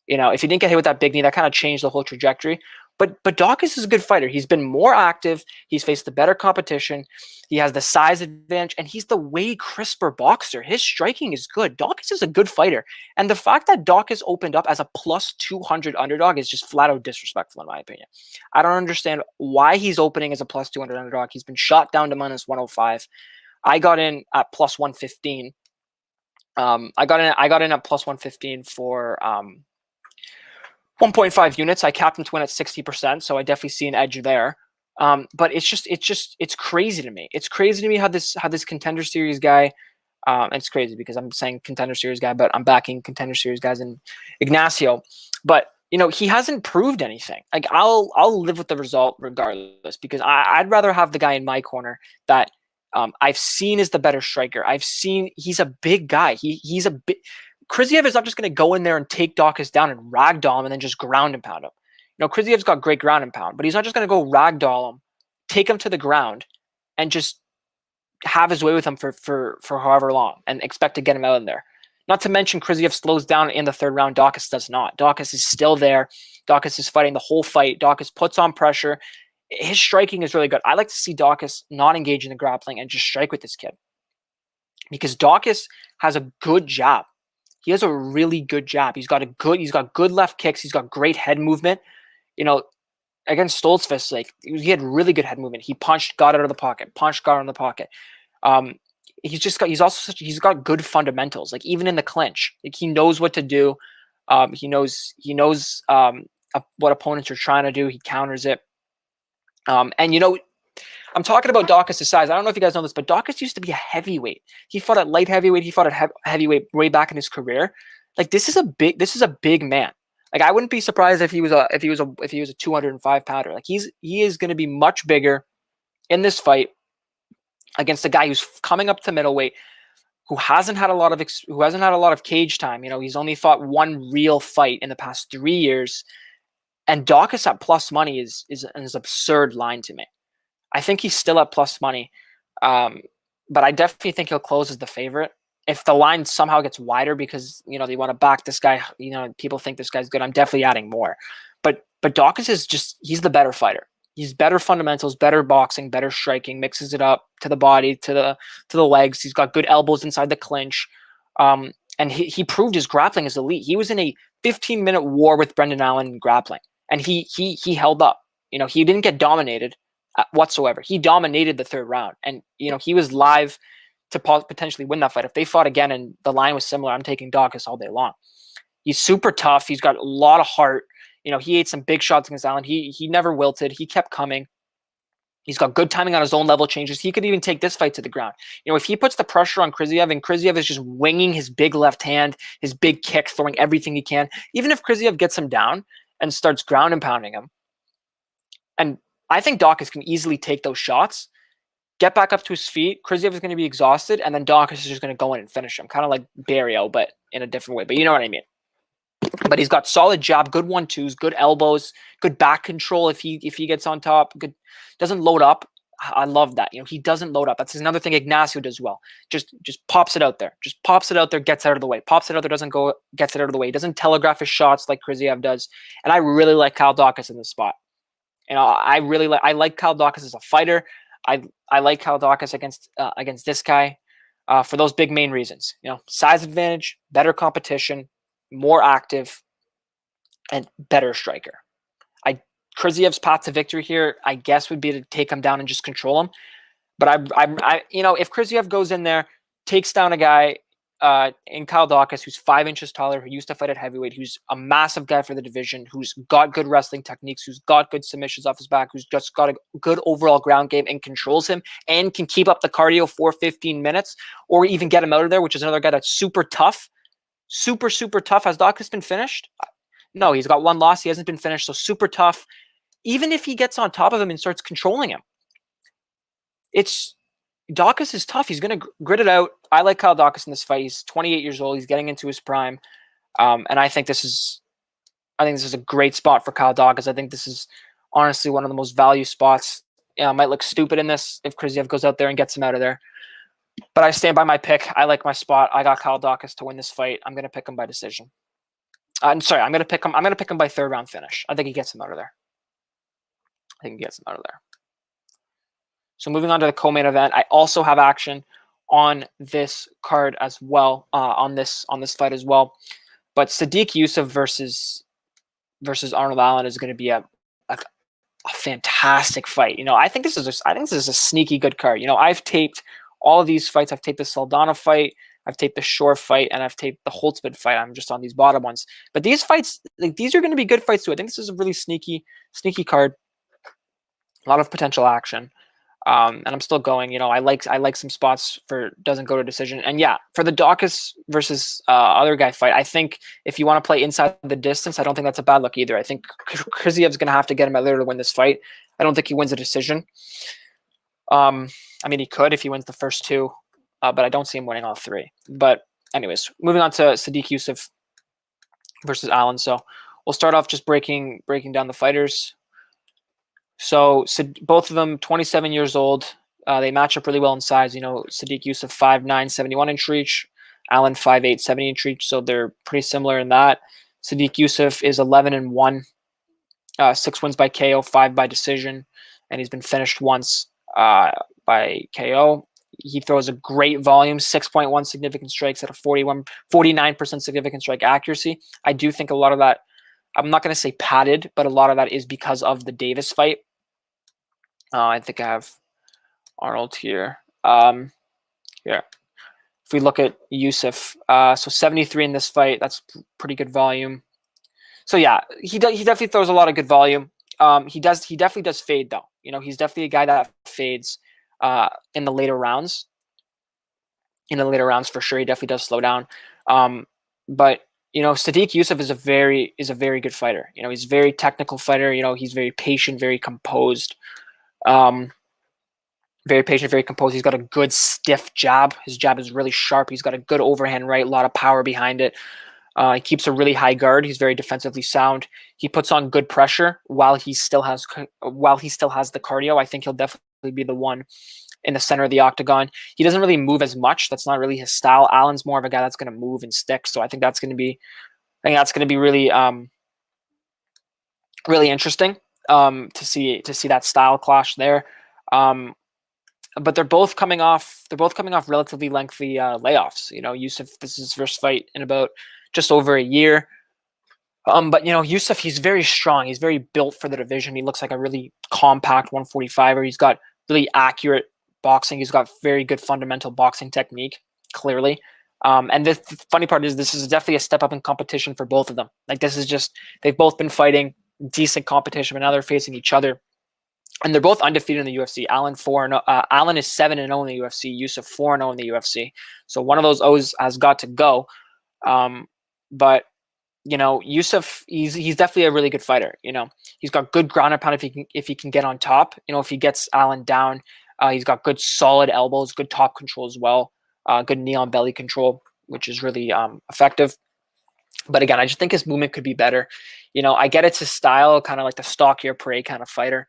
If he didn't get hit with that big knee, that kind of changed the whole trajectory. But Daukaus is a good fighter. He's been more active. He's faced the better competition. He has the size advantage, and he's the way crisper boxer. His striking is good. Daukaus is a good fighter. And the fact that Daukaus opened up as a plus 200 underdog is just flat out disrespectful, in my opinion. I don't understand why he's opening as a plus 200 underdog. He's been shot down to minus 105. I got in at plus 115. I got in at plus 115 for 1.5 units. I capped him to win at 60%, so I definitely see an edge there. But it's crazy to me. It's crazy to me how this Contender Series guy, and it's crazy because I'm saying Contender Series guy, but I'm backing Contender Series guys in Ignacio. But he hasn't proved anything. Like I'll live with the result regardless, because I'd rather have the guy in my corner that I've seen is the better striker. He's a big guy. He's a big. Kriziev is not just going to go in there and take Daukaus down and ragdoll him and then just ground and pound him. Kriziev's got great ground and pound, but he's not just going to go ragdoll him, take him to the ground, and just have his way with him for however long and expect to get him out in there. Not to mention Kriziev slows down in the third round. Daukaus does not. Daukaus is still there. Daukaus is fighting the whole fight. Daukaus puts on pressure. His striking is really good. I like to see Daukaus not engage in the grappling and just strike with this kid, because Daukaus has a good jab. He has a really good jab. He's got good left kicks. He's got great head movement. Against Stoltzfus, like he had really good head movement. He punched, got out of the pocket, punched, got out of the pocket. He's got good fundamentals. Like even in the clinch, like he knows what to do. He knows what opponents are trying to do. He counters it. I'm talking about Daukaus' size. I don't know if you guys know this, but Daukaus used to be a heaveweight. He fought at light heavyweight. He fought at heavyweight way back in his career. Like this is a big man. Like I wouldn't be surprised if he was a 205 pounder. Like he is going to be much bigger in this fight against a guy who's coming up to middleweight, who hasn't had a lot of cage time. He's only fought one real fight in the past 3 years, and Daukaus at plus money is an absurd line to me. I think he's still at plus money, but I definitely think he'll close as the favorite. If the line somehow gets wider because they want to back this guy, people think this guy's good, I'm definitely adding more. But Daukaus he's the better fighter. He's better fundamentals, better boxing, better striking, mixes it up to the body, to the legs. He's got good elbows inside the clinch, and he proved his grappling is elite. He was in a 15-minute war with Brendan Allen in grappling, and he held up. He didn't get dominated whatsoever. He dominated the third round, and he was live to potentially win that fight. If they fought again and the line was similar, I'm taking Daukaus all day long. He's super tough. He's got a lot of heart. He ate some big shots against Allen. He never wilted. He kept coming. He's got good timing on his own level changes. He could even take this fight to the ground. If he puts the pressure on Kriziev, and Kriziev is just winging his big left hand, his big kick, throwing everything he can, even if Kriziev gets him down and starts ground and pounding him, and I think Daukaus can easily take those shots, get back up to his feet. Kriziev is going to be exhausted, and then Daukaus is just going to go in and finish him, kind of like Barrio, but in a different way. But you know what I mean. But he's got solid jab, good 1-2s, good elbows, good back control if he gets on top. Good, doesn't load up. I love that. He doesn't load up. That's another thing Ignacio does well. Just pops it out there. Just pops it out there, gets it out of the way. Pops it out there, gets it out of the way. He doesn't telegraph his shots like Kriziev does. And I really like Kyle Daukaus in this spot. I like Kyle Daukaus as a fighter. I like Kyle Daukaus against this guy for those big main reasons. Size advantage, better competition, more active, and better striker. Kriziev's path to victory here, I guess, would be to take him down and just control him. But if Kriziev goes in there, takes down a guy in Kyle Daukaus who's 5 inches taller, who used to fight at heavyweight, who's a massive guy for the division, who's got good wrestling techniques, who's got good submissions off his back, who's just got a good overall ground game and controls him and can keep up the cardio for 15 minutes or even get him out of there, which is another guy that's super tough. Super, super tough. Has Daukaus been finished? No, he's got 1 loss. He hasn't been finished, so super tough. Even if he gets on top of him and starts controlling him, Daukaus is tough. He's going to grit it out. I like Kyle Daukaus in this fight. He's 28 years old. He's getting into his prime, and I think this is a great spot for Kyle Daukaus. I think this is honestly one of the most value spots. Yeah, it might look stupid in this if Kriziev goes out there and gets him out of there, but I stand by my pick. I like my spot. I got Kyle Daukaus to win this fight. I'm going to pick him by decision. I'm sorry. I'm going to pick him by 3rd round finish. I think he gets him out of there. So moving on to the co-main event, I also have action on this card as well, on this fight as well. But Sadiq Yusuff versus Arnold Allen is going to be a fantastic fight. I think this is a sneaky good card. I've taped all of these fights. I've taped the Saldana fight, I've taped the Shore fight, and I've taped the Holtzman fight. I'm just on these bottom ones. But these fights, these are going to be good fights too. I think this is a really sneaky card. A lot of potential action. And I'm still going. I like some spots for doesn't go to decision. And yeah, for the Daukaus versus other guy fight, I think if you want to play inside the distance, I don't think that's a bad look either. I think Kriziev's going to have to get him out there to win this fight. I don't think he wins a decision. I mean, he could if he wins the first 2, but I don't see him winning all 3. But anyways, moving on to Sadiq Yusuff versus Allen. So we'll start off just breaking down the fighters. So both of them 27 years old. They match up really well in size. Sadiq Yusuff 5'9", 71 inch reach. Allen 5'8", 70 inch reach. So they're pretty similar in that. Sadiq Yusuff is 11-1, 6 wins by KO, 5 by decision, and he's been finished once by KO. He throws a great volume, 6.1 significant strikes at a 49% significant strike accuracy. I do think a lot of that, I'm not going to say padded, but a lot of that is because of the Davis fight. I think I have Arnold here. Here. If we look at Yusuff, so 73 in this fight, that's pretty good volume. So yeah, he definitely throws a lot of good volume. He definitely does fade though. He's definitely a guy that fades in the later rounds. In the later rounds for sure, he definitely does slow down. But Sadiq Yusuff is a very good fighter. He's a very technical fighter. He's very patient, very composed. Very patient, very composed. He's got a good stiff jab. His jab is really sharp. He's got a good overhand right, a lot of power behind it. He keeps a really high guard. He's very defensively sound. He puts on good pressure while he still has the cardio. I think he'll definitely be the one in the center of the octagon. He doesn't really move as much. That's not really his style. Allen's more of a guy that's going to move and stick. So I think that's going to be really really interesting to see that style clash there. But they're both coming off relatively lengthy layoffs. Yusuff, this is his first fight in about just over a year. But Yusuff, he's very strong. He's very built for the division. He looks like a really compact 145er. He's got really accurate boxing. He's got very good fundamental boxing technique, clearly. And the funny part is this is definitely a step up in competition for both of them. They've both been fighting decent competition, but now they're facing each other. And they're both undefeated in the UFC. Allen is 7-0 in the UFC. Yusuff 4-0 in the UFC. So one of those O's has got to go. But Yusuff, he's definitely a really good fighter. He's got good ground and pound if he can get on top. If he gets Allen down, he's got good solid elbows, good top control as well. Good knee on belly control, which is really effective. But again, I just think his movement could be better. I get it's his style, kind of like the stockier prey kind of fighter.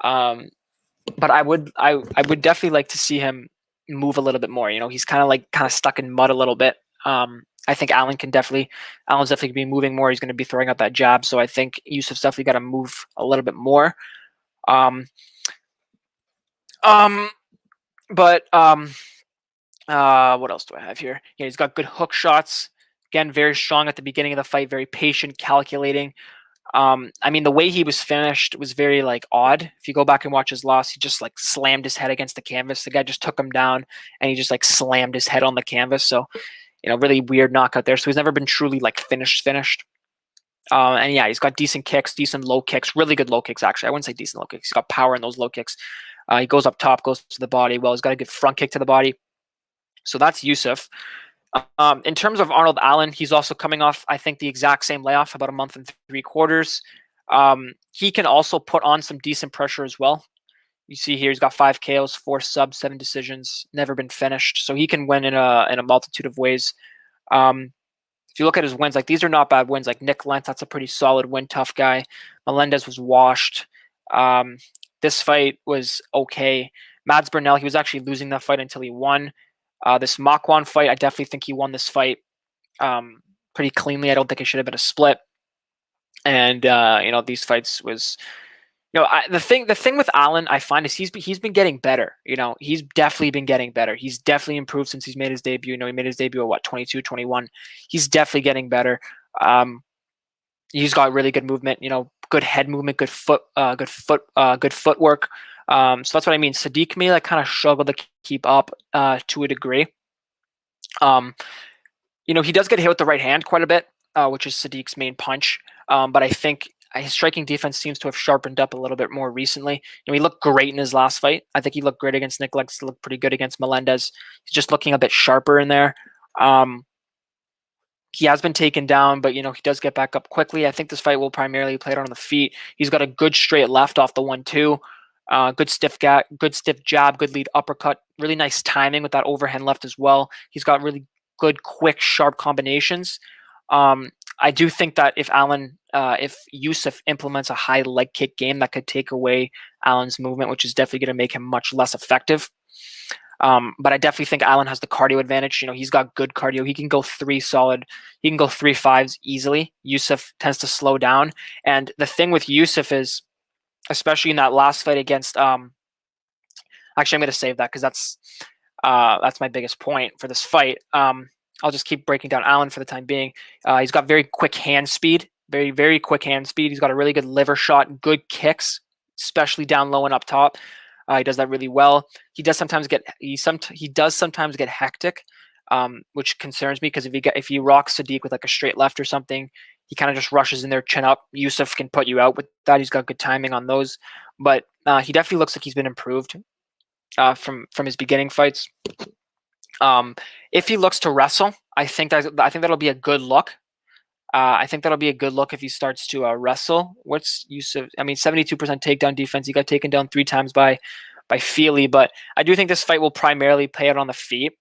But I would definitely like to see him move a little bit more. He's kind of stuck in mud a little bit. I think Allen's definitely going to be moving more. He's going to be throwing out that jab. So I think Yusuff's definitely got to move a little bit more. What else do I have here? Yeah, he's got good hook shots. Again, very strong at the beginning of the fight, very patient, calculating. I mean, the way he was finished was very like odd. If you go back and watch his loss, he just like slammed his head against the canvas. The guy just took him down, and he just like slammed his head on the canvas. So, really weird knockout there. So he's never been truly like finished. And yeah, he's got decent kicks, decent low kicks, really good low kicks. Actually, I wouldn't say decent low kicks. He's got power in those low kicks. He goes up top, goes to the body. Well, he's got a good front kick to the body. So that's Yusuf. In terms of Arnold Allen, he's also coming off, I think, the exact same layoff, about a month and 3/4. He can also put on some decent pressure as well. You see here, he's got 5 KOs, 4 subs, 7 decisions, never been finished. So he can win in a multitude of ways. If you look at his wins, like these are not bad wins. Like Nick Lentz, that's a pretty solid win, tough guy. Melendez was washed. This fight was okay. Mads Burnell, he was actually losing that fight until he won. This Makwan fight, I definitely think he won this fight pretty cleanly. I don't think it should have been a split. And these fights was, the thing with Allen, I find, is he's been getting better. He's definitely been getting better. He's definitely improved since he's made his debut. He made his debut at what, 22, 21. He's definitely getting better. He's got really good movement. Good head movement, good footwork. So that's what I mean. Sadiq may like kind of struggle to keep up to a degree. He does get hit with the right hand quite a bit, which is Sadiq's main punch. But I think his striking defense seems to have sharpened up a little bit more recently. He looked great in his last fight. I think he looked great against Nick Lex. He looked pretty good against Melendez. He's just looking a bit sharper in there. He has been taken down, but he does get back up quickly. I think this fight will primarily play it on the feet. He's got a good straight left off the 1-2. Good stiff jab, good lead uppercut. Really nice timing with that overhand left as well. He's got really good, quick, sharp combinations. I do think that if Yusuf implements a high leg kick game, that could take away Allen's movement, which is definitely going to make him much less effective. But I definitely think Allen has the cardio advantage. He's got good cardio. He can go 3 solid. He can go 3 5s easily. Yusuf tends to slow down. And the thing with Yusuf is, especially in that last fight against, actually, I'm going to save that because that's my biggest point for this fight. I'll just keep breaking down Allen for the time being. He's got very quick hand speed, very, very quick hand speed. He's got a really good liver shot, good kicks, especially down low and up top. He does that really well. He does sometimes get hectic, which concerns me because if he rocks Sadiq with like a straight left or something, he kind of just rushes in there, chin up. Yusuf can put you out with that. He's got good timing on those, but he definitely looks like he's been improved from his beginning fights. If he looks to wrestle, I think that'll be a good look. I think that'll be a good look if he starts to wrestle. What's Yusuf? 72% takedown defense. He got taken down 3 times by Feely, but I do think this fight will primarily play out on the feet.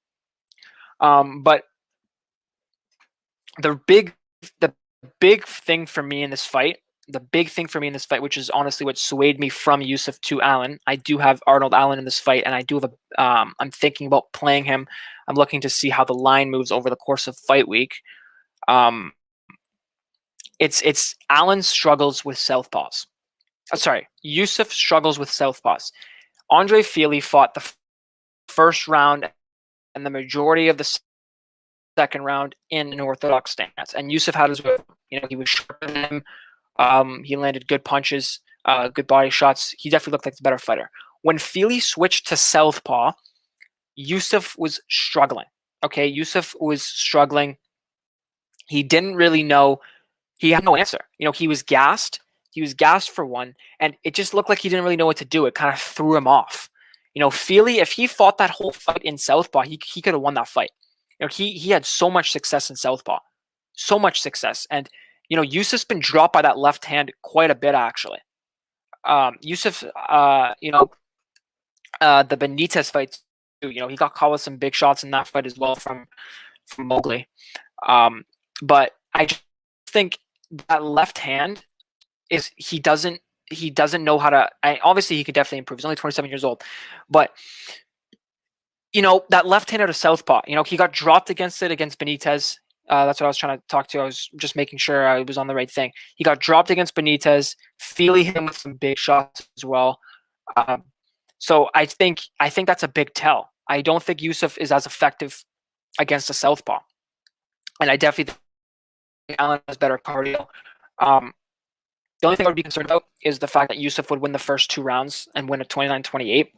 But the big thing for me in this fight, which is honestly what swayed me from Yusuf to Allen. I do have Arnold Allen in this fight, and I do have I'm thinking about playing him. I'm looking to see how the line moves over the course of fight week. It's Allen struggles with southpaws. Yusuf struggles with southpaws. Andre Feely fought the first round and the majority of the second round in an orthodox stance, and Yusuf had his way. He was sharper than him. He landed good punches, good body shots. He definitely looked like the better fighter. When Feely switched to southpaw, Yusuf was struggling. Okay, Yusuf was struggling. He didn't really know. He had no answer. He was gassed. He was gassed for one, and it just looked like he didn't really know what to do. It kind of threw him off. Feely, if he fought that whole fight in southpaw, he could have won that fight. He had so much success in southpaw, so much success, and Yusuf's been dropped by that left hand quite a bit actually. Yusuf, the Benitez fight too. He got caught with some big shots in that fight as well from Mowgli. But I just think that left hand is he doesn't know how to. Obviously, he could definitely improve. He's only 27 years old, but that left hand out of southpaw. He got dropped against Benitez. That's what I was trying to talk to. I was just making sure I was on the right thing. He got dropped against Benitez. Feely hit him with some big shots as well. So I think that's a big tell. I don't think Yusuf is as effective against a southpaw, and I definitely think Allen has better cardio. The only thing I would be concerned about is the fact that Yusuf would win the first 2 rounds and win a 29-28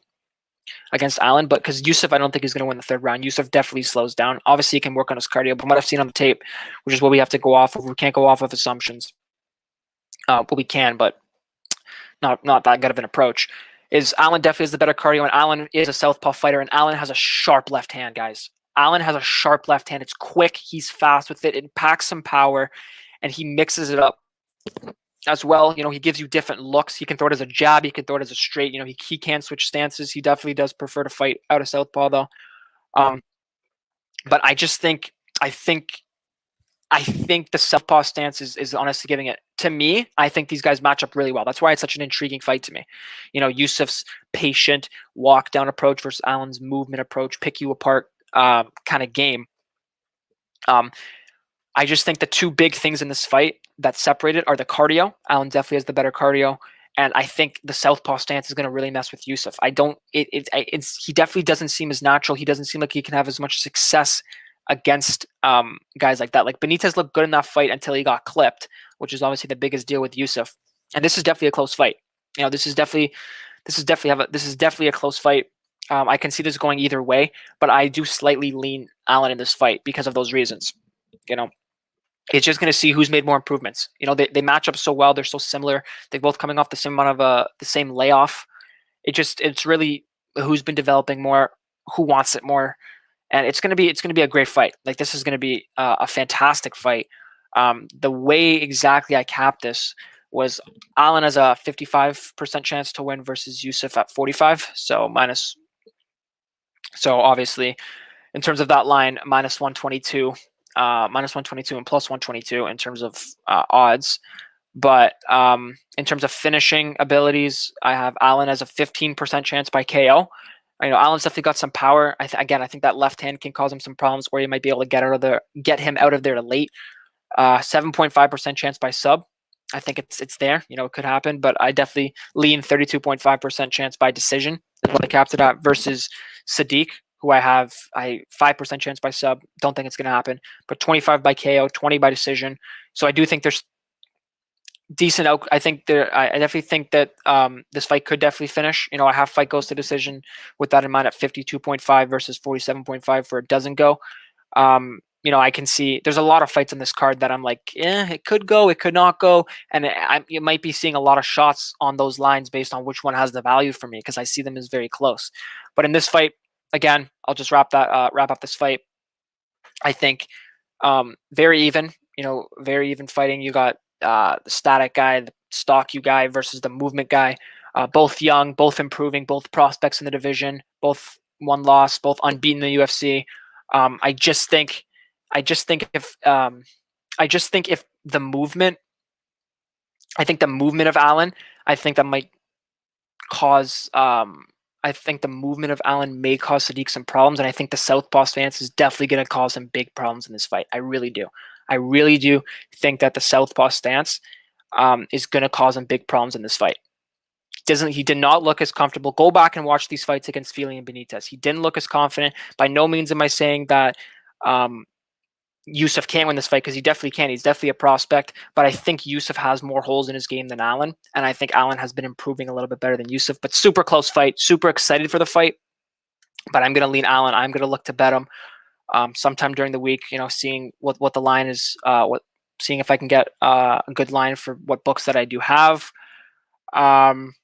against Allen, but because Yusuf, I don't think he's going to win the third round. Yusuf definitely slows down. Obviously, he can work on his cardio, but what I've seen on the tape, which is what we have to go off of, we can't go off of assumptions. But we can, but not that good of an approach. Is Allen definitely has the better cardio, and Allen is a southpaw fighter, and Allen has a sharp left hand, guys. Allen has a sharp left hand. It's quick. He's fast with it. It packs some power, and he mixes it up as well. He gives you different looks. He can throw it as a jab. He can throw it as a straight. He can switch stances. He definitely does prefer to fight out of southpaw, though. But I think the southpaw stance is honestly giving it to me. I think these guys match up really well. That's why it's such an intriguing fight to me. Yusuf's patient walk down approach versus Allen's movement approach, pick you apart kind of game. I just think the two big things in this fight that separate it are the cardio. Allen definitely has the better cardio, and I think the southpaw stance is going to really mess with Yusuf. He definitely doesn't seem as natural. He doesn't seem like he can have as much success against guys like that. Like Benitez looked good in that fight until he got clipped, which is obviously the biggest deal with Yusuf. And this is definitely a close fight. This is definitely a close fight. I can see this going either way, but I do slightly lean Allen in this fight because of those reasons. It's just going to see who's made more improvements. They match up so well. They're so similar. They're both coming off the same amount of the same layoff. It's really who's been developing more, who wants it more. And it's gonna be a great fight. Like, this is gonna be a fantastic fight. The way exactly I capped this was Allen has a 55% chance to win versus Yusuf at 45. So obviously, in terms of that line, minus 122 and plus 122 in terms of odds. But in terms of finishing abilities, I have Allen as a 15% chance by KO. Allen's definitely got some power. I think that left hand can cause him some problems, or you might be able to get him out of there late. 7.5% chance by sub. I think it's there. It could happen, but I definitely lean 32.5% chance by decision is what I capped it at versus Sadiq, who I have 5% chance by sub. Don't think it's going to happen, but 25 by KO, 20 by decision. So I do think there's decent out. I definitely think that this fight could definitely finish. I have fight goes to decision with that in mind at 52.5 versus 47.5 for it doesn't go. I can see there's a lot of fights on this card that I'm like, it could go, it could not go, and you might be seeing a lot of shots on those lines based on which one has the value for me, because I see them as very close. But in this fight, again, I'll just wrap up this fight. I think very even. Very even fighting. You got the static guy, the stock you guy versus the movement guy. Both young, both improving, both prospects in the division, both one loss, both unbeaten in the UFC. I just think if the movement, of Allen, I think that might cause. I think the movement of Allen may cause Sadiq some problems, and I think the southpaw stance is definitely going to cause him big problems in this fight. I really do. I really do think that the southpaw stance is going to cause him big problems in this fight. He did not look as comfortable. Go back and watch these fights against Fili and Benitez. He didn't look as confident. By no means am I saying that Yusuf can't win this fight, because he definitely can. He's definitely a prospect, but I think Yusuf has more holes in his game than Allen, and I think Allen has been improving a little bit better than Yusuf. But super close fight. Super excited for the fight, but I'm going to lean Allen. I'm going to look to bet him sometime during the week. Seeing what the line is. Seeing if I can get a good line for what books that I do have. And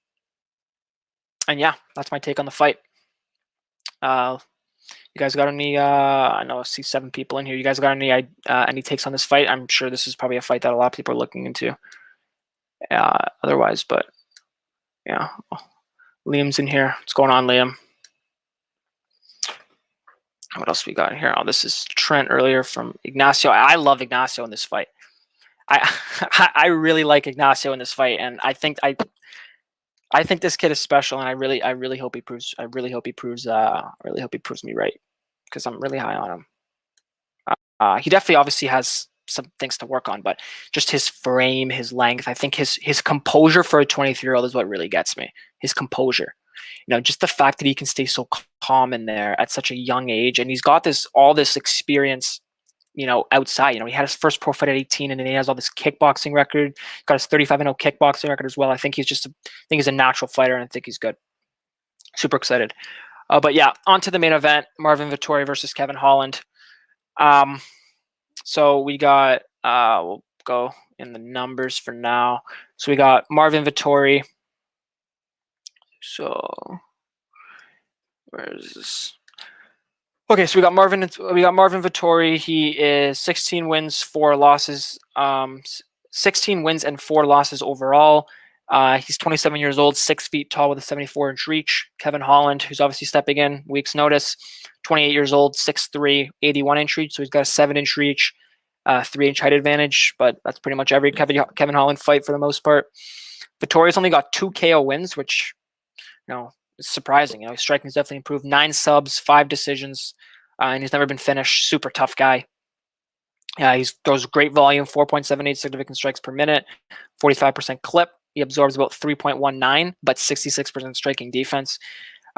yeah, that's my take on the fight. You guys got any? I know I see 7 people in here. You guys got any takes on this fight? I'm sure this is probably a fight that a lot of people are looking into. Otherwise, but yeah, Liam's in here. What's going on, Liam? What else we got here? Oh, this is Trent earlier from Ignacio. I love Ignacio in this fight. I really like Ignacio in this fight, and I think this kid is special, and I really hope he proves me right, because I'm really high on him. He definitely obviously has some things to work on, but just his frame, his length, I think his composure for a 23-year-old is what really gets me. His composure. Just the fact that he can stay so calm in there at such a young age, and he's got all this experience outside. He had his first pro fight at 18, and then he has all this kickboxing record. Got his 35-0 kickboxing record as well. I think he's a natural fighter, and I think he's good. Super excited. But yeah, on to the main event: Marvin Vettori versus Kevin Holland. So we got we'll go in the numbers for now. So we got Marvin Vettori. So where is this? Okay, so we got Marvin Vettori. He is 16 wins, 4 losses. 16 wins and 4 losses overall. He's 27 years old, 6 feet tall with a 74-inch reach. Kevin Holland, who's obviously stepping in, week's notice, 28 years old, 6'3", 81-inch reach. So he's got a 7-inch reach, 3-inch height advantage. But that's pretty much every Kevin Holland fight for the most part. Vettori's only got 2 KO wins, which is surprising. His striking's definitely improved. 9 subs, 5 decisions, and he's never been finished. Super tough guy. He throws great volume, 4.78 significant strikes per minute, 45% clip. He absorbs about 3.19, but 66% striking defense.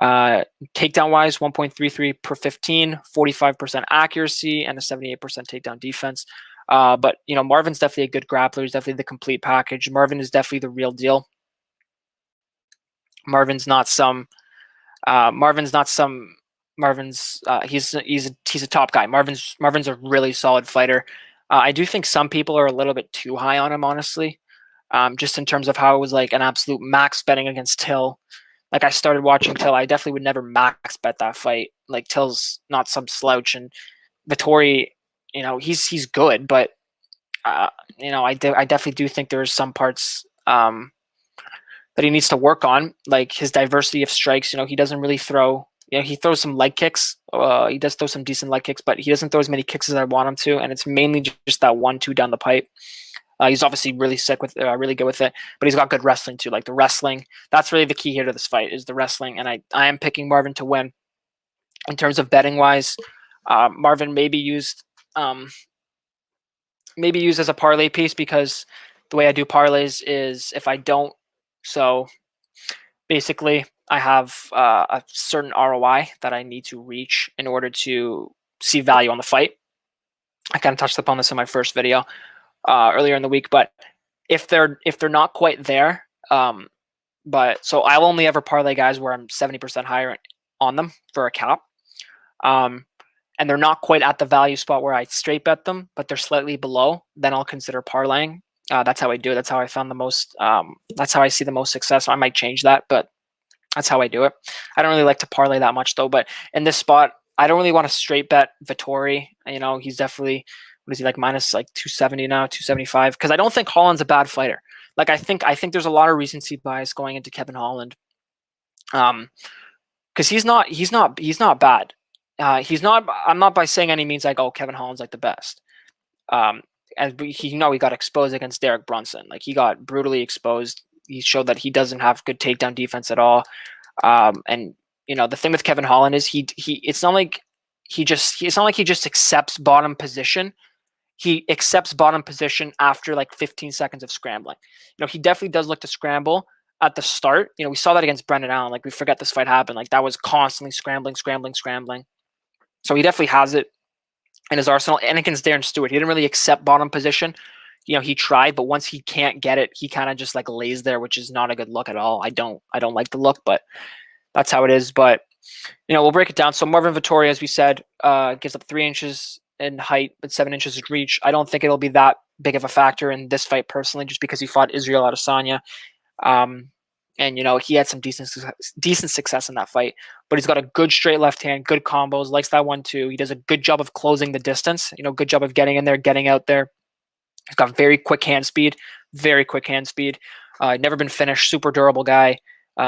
Takedown wise, 1.33 per 15, 45% accuracy, and a 78% takedown defense. But Marvin's definitely a good grappler. He's definitely the complete package. Marvin is definitely the real deal. Marvin's he's a top guy. Marvin's a really solid fighter. I do think some people are a little bit too high on him, honestly. Just in terms of how it was like an absolute max betting against Till. Like I started watching Till, I definitely would never max bet that fight. Like Till's not some slouch, and Vettori, he's good, but I definitely do think there's some parts that he needs to work on, like his diversity of strikes. He doesn't really throw. He throws some leg kicks. He does throw some decent leg kicks, but he doesn't throw as many kicks as I want him to, and it's mainly just that 1-2 down the pipe. He's obviously really really good with it, but he's got good wrestling too. Like the wrestling, that's really the key here to this fight is the wrestling, and I am picking Marvin to win. In terms of betting wise, Marvin may be used as a parlay piece, because the way I do parlays is if I don't, so basically I have a certain ROI that I need to reach in order to see value on the fight. I kind of touched upon this in my first video earlier in the week, but if they're not quite there, but so I'll only ever parlay guys where I'm 70% higher on them for a cap, and they're not quite at the value spot where I straight bet them, but they're slightly below, then I'll consider parlaying. That's how I do it. That's how I found the most. That's how I see the most success. I might change that, but that's how I do it. I don't really like to parlay that much though. But in this spot, I don't really want to straight bet Vettori. He's definitely, what is he, like minus like 270 now, 275? Because I don't think Holland's a bad fighter. Like I think there's a lot of recency bias going into Kevin Holland. Because he's not bad. I'm not by saying any means like, oh, Kevin Holland's like the best. As he got exposed against Derek Brunson. Like he got brutally exposed. He showed that he doesn't have good takedown defense at all. And the thing with Kevin Holland is it's not like he just accepts bottom position. He accepts bottom position after like 15 seconds of scrambling. He definitely does look to scramble at the start. We saw that against Brendan Allen. Like we forget this fight happened. Like that was constantly scrambling. So he definitely has it in his arsenal. And against Darren Stewart, he didn't really accept bottom position. He tried, but once he can't get it, he kind of just like lays there, which is not a good look at all. I don't like the look, but that's how it is. But we'll break it down. So Marvin Vettori, as we said, gives up 3 inches in height, but 7 inches in reach. I don't think it'll be that big of a factor in this fight personally, just because he fought Israel Adesanya. And he had some decent success in that fight, but he's got a good straight left hand, good combos, likes that 1-2. He does a good job of closing the distance, good job of getting in there, getting out there. He's got very quick hand speed. Never been finished, super durable guy.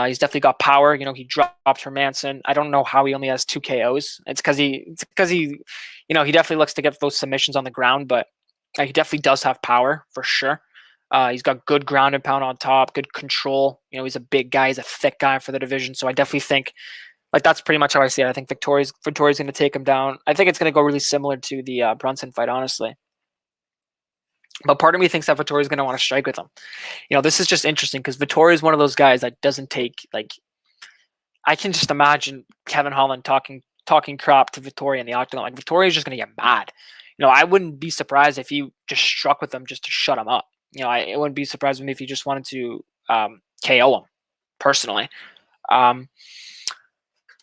He's definitely got power. He dropped Hermanson. I don't know how he only has 2 KOs. It's because he definitely looks to get those submissions on the ground, but he definitely does have power for sure. He's got good ground and pound on top, good control. He's a big guy. He's a thick guy for the division. So I definitely think like that's pretty much how I see it. I think Vettori's going to take him down. I think it's going to go really similar to the Brunson fight, honestly. But part of me thinks that Vettori is going to want to strike with him. This is just interesting because Vettori is one of those guys that doesn't take like. I can just imagine Kevin Holland talking crap to Vettori in the octagon. Like Vettori is just going to get mad. I wouldn't be surprised if he just struck with him just to shut him up. I wouldn't be surprised with me if he just wanted to KO him personally. Um,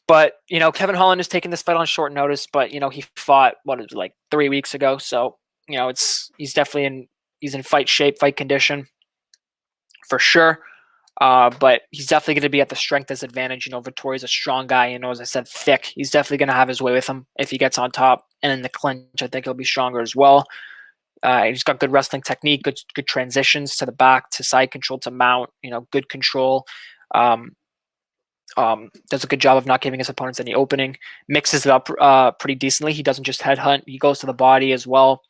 but Kevin Holland is taking this fight on short notice. But he fought what is it, like 3 weeks ago, so he's definitely in fight shape, fight condition for sure. But he's definitely going to be at the strength disadvantage. Vettori's a strong guy. As I said, thick. He's definitely going to have his way with him if he gets on top. And in the clinch, I think he'll be stronger as well. He's got good wrestling technique, good transitions to the back, to side control, to mount. Good control. Does a good job of not giving his opponents any opening. Mixes it up pretty decently. He doesn't just headhunt. He goes to the body as well.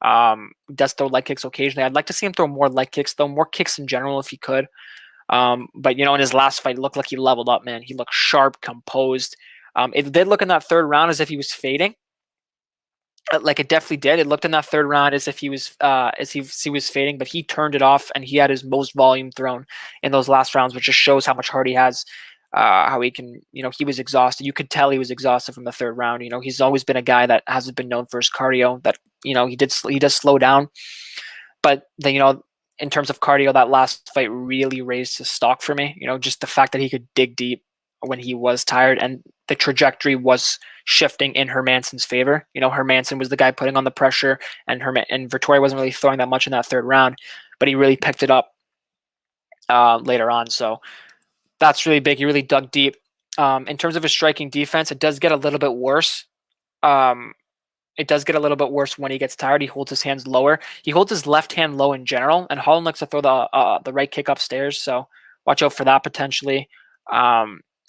Does throw leg kicks occasionally. I'd like to see him throw more leg kicks, though, more kicks in general if he could. But in his last fight, it looked like he leveled up, man. He looked sharp, composed. It did look in that third round as if he was fading. Like it definitely did. It looked in that third round as if he was fading, but he turned it off and he had his most volume thrown in those last rounds, which just shows how much heart he has. How he can, he was exhausted. You could tell he was exhausted from the third round. He's always been a guy that hasn't been known for his cardio. That he does slow down, but then in terms of cardio, that last fight really raised his stock for me. Just the fact that he could dig deep when he was tired, and the trajectory was shifting in Hermansson's favor. Hermansson was the guy putting on the pressure, and Vettori wasn't really throwing that much in that third round, but he really picked it up later on. So that's really big. He really dug deep. In terms of his striking defense, it does get a little bit worse. It does get a little bit worse when he gets tired. He holds his hands lower. He holds his left hand low in general, and Holland likes to throw the right kick upstairs. So watch out for that potentially.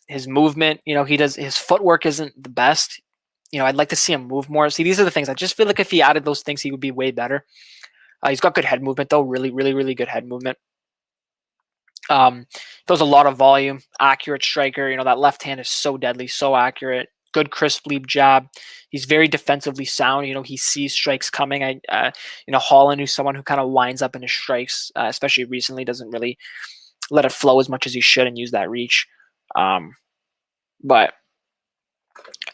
His movement, his footwork isn't the best. I'd like to see him move more. See, these are the things. I just feel like if he added those things, he would be way better. He's got good head movement, though. Really, really, really good head movement. Throws a lot of volume, accurate striker. That left hand is so deadly, so accurate. Good crisp leap jab. He's very defensively sound. He sees strikes coming. Holland, who's someone who kind of winds up in his strikes, especially recently, doesn't really let it flow as much as he should and use that reach. But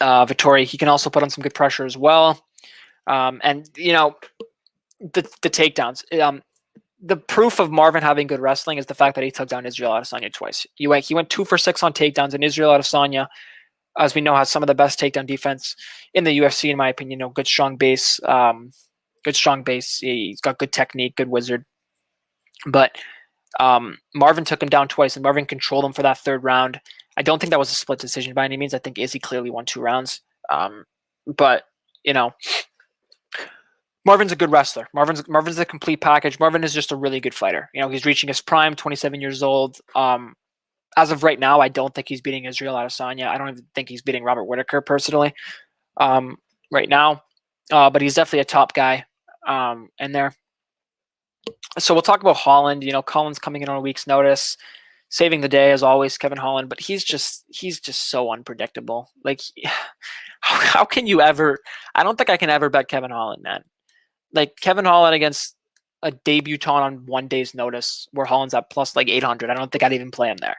Vettori, he can also put on some good pressure as well. And the takedowns. The proof of Marvin having good wrestling is the fact that he took down Israel Adesanya twice. He went 2 for 6 on takedowns, and Israel Adesanya, as we know, has some of the best takedown defense in the UFC, in my opinion. Good strong base. He's got good technique, good wizard. But Marvin took him down twice, and Marvin controlled him for that third round. I don't think that was a split decision by any means. I think Izzy clearly won 2 rounds. But Marvin's a good wrestler. Marvin's a complete package. Marvin is just a really good fighter. He's reaching his prime, 27 years old. As of right now, I don't think he's beating Israel Adesanya. I don't even think he's beating Robert Whittaker personally right now. But he's definitely a top guy in there. So we'll talk about Holland. Collins coming in on a week's notice, saving the day as always, Kevin Holland. But he's just so unpredictable. Like, how can you ever? I don't think I can ever bet Kevin Holland, man. Like Kevin Holland against a debutant on 1 day's notice, where Holland's at plus like 800. I don't think I'd even play him there.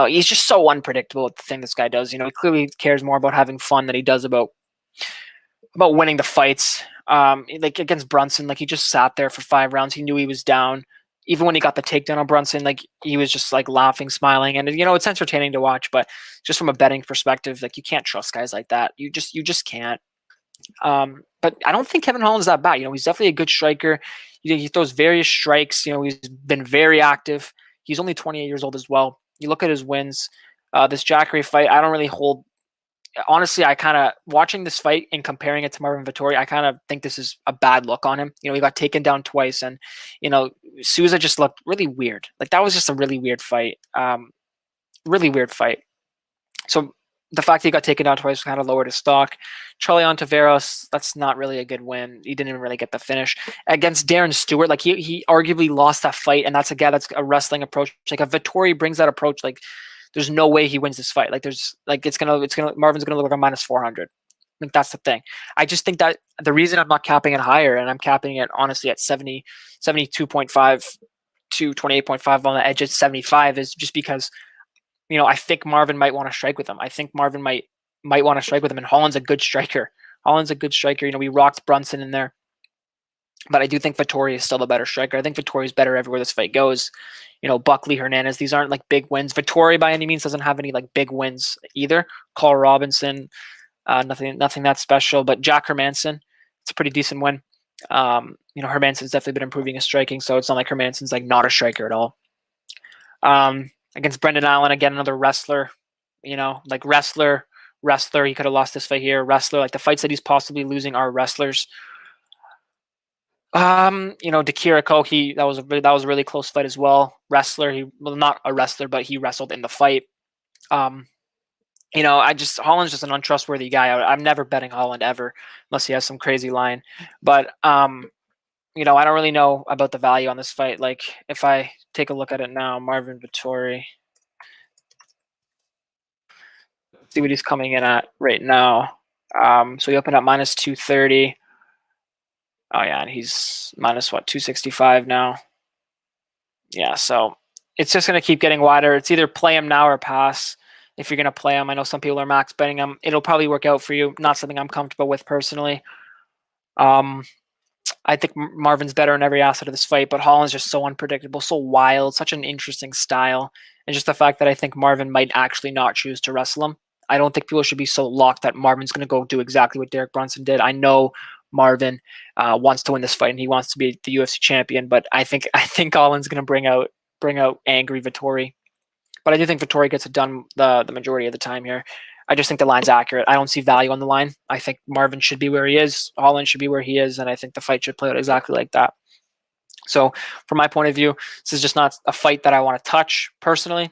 He's just so unpredictable at the thing this guy does. He clearly cares more about having fun than he does about winning the fights. Like against Brunson, like he just sat there for 5 rounds. He knew he was down. Even when he got the takedown on Brunson, like he was just like laughing, smiling, and it's entertaining to watch. But just from a betting perspective, like you can't trust guys like that. You just can't. But I don't think Kevin Holland's that bad. He's definitely a good striker. He throws various strikes. He's been very active. He's only 28 years old as well. You look at his wins. This Jacare fight, I don't really hold. Honestly, I kind of watching this fight and comparing it to Marvin Vettori, I kind of think this is a bad look on him. He got taken down twice, and Souza just looked really weird. Like that was just a really weird fight. Really weird fight. So the fact that he got taken down twice kind of lowered his stock. Charlie Ontiveros, that's not really a good win. He didn't even really get the finish. Against Darren Stewart, like he arguably lost that fight, and that's a guy that's a wrestling approach. Like if Vettori brings that approach, like there's no way he wins this fight. Like Marvin's gonna look like a minus 400. Like that's the thing. I just think that the reason I'm not capping it higher, and I'm capping it honestly at 72.5 to 28.5 on the edge at 75, is just because I think Marvin might want to strike with him. I think Marvin might want to strike with him, and Holland's a good striker. Holland's a good striker. We rocked Brunson in there. But I do think Vettori is still the better striker. I think Vettori is better everywhere this fight goes. Buckley, Hernandez, these aren't like big wins. Vettori by any means doesn't have any like big wins either. Carl Robinson, nothing that special. But Jack Hermanson, it's a pretty decent win. Hermanson's definitely been improving his striking, so it's not like Hermanson's like not a striker at all. Against Brendan Allen, again, another wrestler. Like wrestler. He could have lost this fight here. Wrestler, like the fights that he's possibly losing are wrestlers. Dakira Koki, that was a really close fight as well. Wrestler, not a wrestler, but he wrestled in the fight. Holland's just an untrustworthy guy. I'm never betting Holland ever unless he has some crazy line. But I don't really know about the value on this fight. Like if I take a look at it now, Marvin Vettori, see what he's coming in at right now. So he opened up minus 230. Oh yeah, and he's minus 265 now. Yeah, so it's just gonna keep getting wider. It's either play him now or pass. If you're gonna play him, I know some people are max betting him. It'll probably work out for you. Not something I'm comfortable with personally. I think Marvin's better in every asset of this fight, but Holland's just so unpredictable, so wild, such an interesting style, and just the fact that I think Marvin might actually not choose to wrestle him. I don't think people should be so locked that Marvin's gonna go do exactly what Derek Brunson did. I know Marvin wants to win this fight and he wants to be the UFC champion, but I think Holland's going to bring out angry Vettori. But I do think Vettori gets it done the majority of the time here. I just think the line's accurate. I don't see value on the line. I think Marvin should be where he is. Holland should be where he is, and I think the fight should play out exactly like that. So from my point of view, this is just not a fight that I want to touch personally.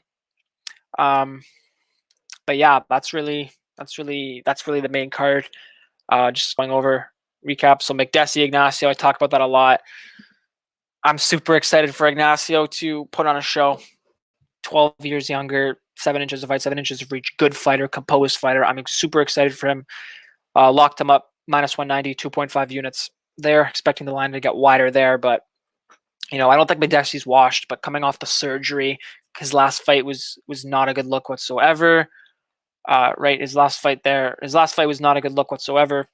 But yeah, that's really the main card. Just going over recap. So McDessie, Ignacio, I talk about that a lot. I'm super excited for Ignacio to put on a show. 12 years younger, 7 inches of height, 7 inches of reach, good fighter, composed fighter. I'm super excited for him. Locked him up, minus 190, 2.5 units there, expecting the line to get wider there. But, I don't think McDessie's washed, but coming off the surgery, his last fight was not a good look whatsoever. His last fight was not a good look whatsoever.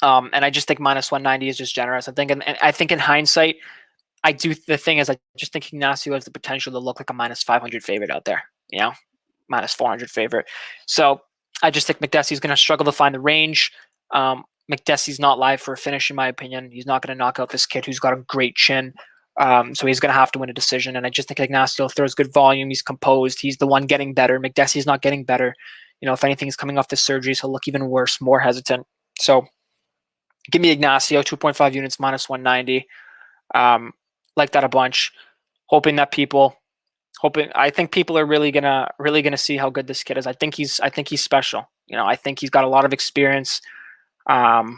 And I just think minus 190 is just generous. I think in hindsight, the thing is, I just think Ignacio has the potential to look like a minus 500 favorite out there, minus 400 favorite. So I just think McDessie's going to struggle to find the range. McDessie's not live for a finish, in my opinion. He's not going to knock out this kid who's got a great chin. So he's going to have to win a decision. And I just think Ignacio throws good volume. He's composed. He's the one getting better. McDessie's not getting better. If anything, he's coming off the surgery, so he'll look even worse, more hesitant. So give me Ignacio, 2.5 units, minus 190. Like that a bunch. I think people are really gonna see how good this kid is. I think he's special. I think he's got a lot of experience. I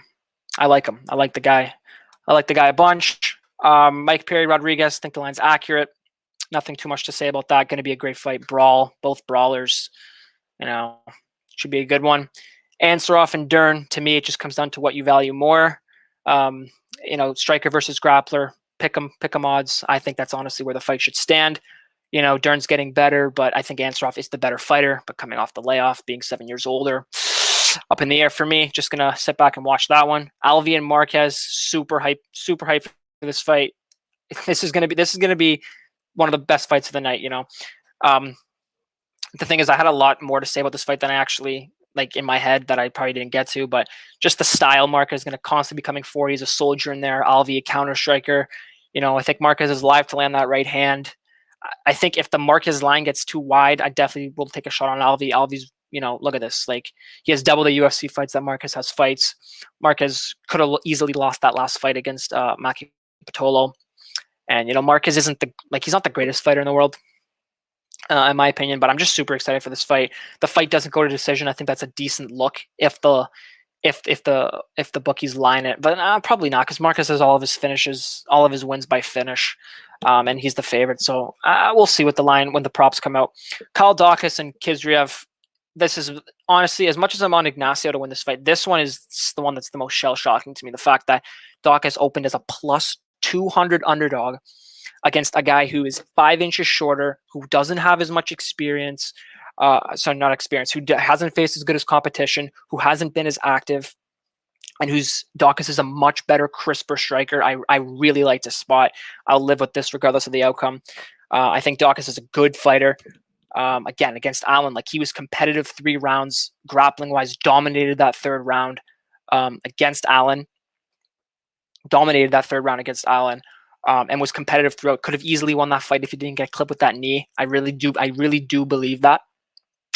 like him. I like the guy a bunch. Mike Perry Rodriguez, I think the line's accurate. Nothing too much to say about that. Going to be a great fight. Both brawlers. Should be a good one. Ansarov and Dern, to me, it just comes down to what you value more. Striker versus grappler, pick 'em odds. I think that's honestly where the fight should stand. Dern's getting better, but I think Ansarov is the better fighter. But coming off the layoff, being 7 years older, up in the air for me. Just gonna sit back and watch that one. Alvi and Marquez, super hype for this fight. This is gonna be one of the best fights of the night. The thing is, I had a lot more to say about this fight than I actually in my head that I probably didn't get to, but just the style Marquez is going to constantly be coming forward. He's a soldier in there. Alvi, a counter striker. I think Marquez is live to land that right hand. I think if the Marquez line gets too wide, I definitely will take a shot on Alvi. Alvi's, look at this. He has double the UFC fights that Marquez has fights. Marquez could have easily lost that last fight against Maki Patolo. And, Marquez isn't he's not the greatest fighter in the world. In my opinion, but I'm just super excited for this fight. The fight doesn't go to decision. I think that's a decent look if the bookies line it, but probably not, because Marquez has all of his wins by finish, and he's the favorite. So we'll see what the line when the props come out. Kyle Daukaus and Kizriev. This is honestly, as much as I'm on Ignacio to win this fight, this one is the one that's the most shell shocking to me. The fact that Daukaus opened as a plus 200 underdog against a guy who is 5 inches shorter, who doesn't have as much experience. so not experienced, who hasn't faced as good as competition, who hasn't been as active, and whose Dawkins is a much better, crisper striker. I really like to spot. I'll live with this regardless of the outcome. I think Dawkins is a good fighter. Again, against Allen, like he was competitive 3 rounds, grappling wise, dominated that 3rd round against Allen. Dominated that 3rd round against Allen. And was competitive throughout. Could have easily won that fight if he didn't get clipped with that knee. I really do believe that.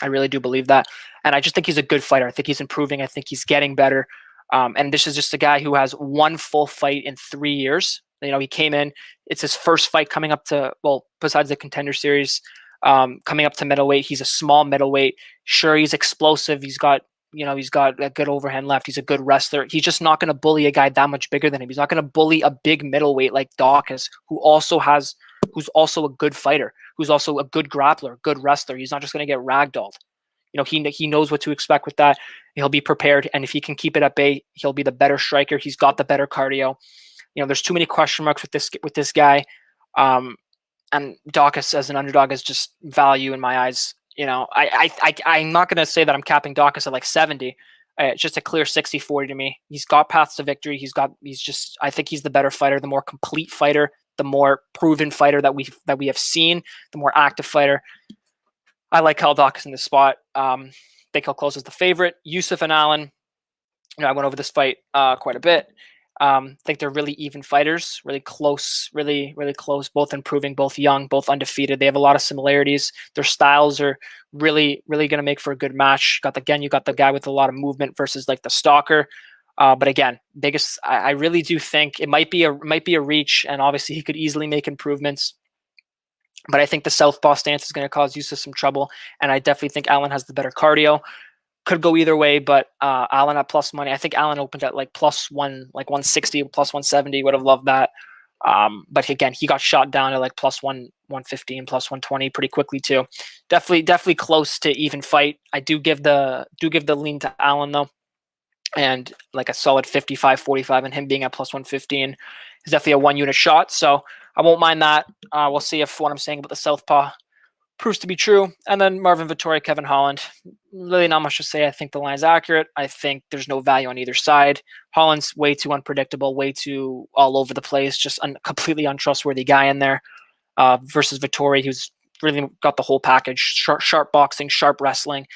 I really do believe that. And I just think he's a good fighter. I think he's improving. I think he's getting better. And this is just a guy who has 1 full fight in 3 years. You know, he came in, it's his first fight coming up to, well, besides the Contender Series, coming up to middleweight. He's a small middleweight. Sure, he's explosive. He's got a good overhand left. He's a good wrestler. He's just not going to bully a guy that much bigger than him. He's not going to bully a big middleweight like Dawkins, who's also a good fighter, who's also a good grappler, good wrestler. He's not just going to get ragdolled. You know, he knows what to expect with that. He'll be prepared, and if he can keep it at bay, he'll be the better striker. He's got the better cardio. You know, there's too many question marks with this guy. And Dawkins as an underdog is just value in my eyes. You know, I'm not going to say that I'm capping Dawkins at like 70. It's just a clear 60-40 to me. He's got paths to victory. I think he's the better fighter, the more complete fighter, the more proven fighter that we have seen, the more active fighter. I like Cal Dawkins in this spot. Think he'll close as the favorite. Yusuf and Allen, you know, I went over this fight quite a bit. Think they're really even fighters, really close, really close, both improving, both young, both undefeated. They have a lot of similarities. Their styles are really going to make for a good match. You got the guy with a lot of movement versus like the stalker. But again, I really do think it might be a reach, and obviously he could easily make improvements. But I think the southpaw stance is going to cause Yusuf some trouble, and I definitely think Allen has the better cardio. Could go either way, but Allen at plus money. I think Allen opened at like plus 160, plus 170. Would have loved that. But again, he got shot down at like plus 115, plus 120 pretty quickly too. Definitely close to even fight. I do give the lean to Allen though, and like a solid 55-45, and him being at plus 115 is definitely a 1-unit shot. So I won't mind that. We'll see if what I'm saying about the southpaw proves to be true. And then Marvin Vettori, Kevin Holland. Really not much to say. I think the line's accurate. I think there's no value on either side. Holland's way too unpredictable, way too all over the place, just completely untrustworthy guy in there. Versus Vettori, who's really got the whole package. Sharp boxing, sharp wrestling.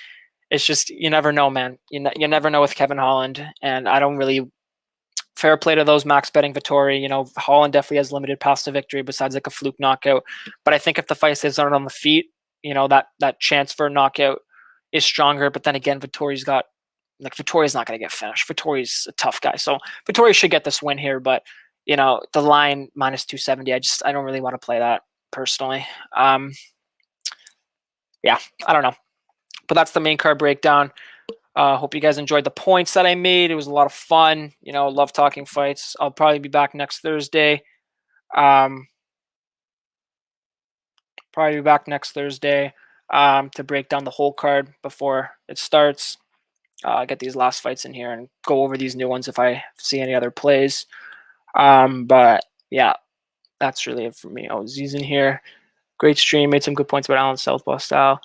It's just, you never know, man. You never know with Kevin Holland. And I don't really... Fair play to those max betting Vettori. You know, Holland definitely has limited paths to victory besides like a fluke knockout. But I think if the fight stays on the feet, you know, that chance for a knockout is stronger. But then again, Vettori's not going to get finished. Vettori's a tough guy. So Vettori should get this win here. But, you know, the line minus 270, I don't really want to play that personally. Yeah, I don't know. But that's the main card breakdown. Hope you guys enjoyed the points that I made. It was a lot of fun. You know, love talking fights. I'll probably be back next Thursday. To break down the whole card before it starts. Get these last fights in here and go over these new ones if I see any other plays. But yeah, that's really it for me. Oh, Z's in here. Great stream. Made some good points about Allen's southpaw style.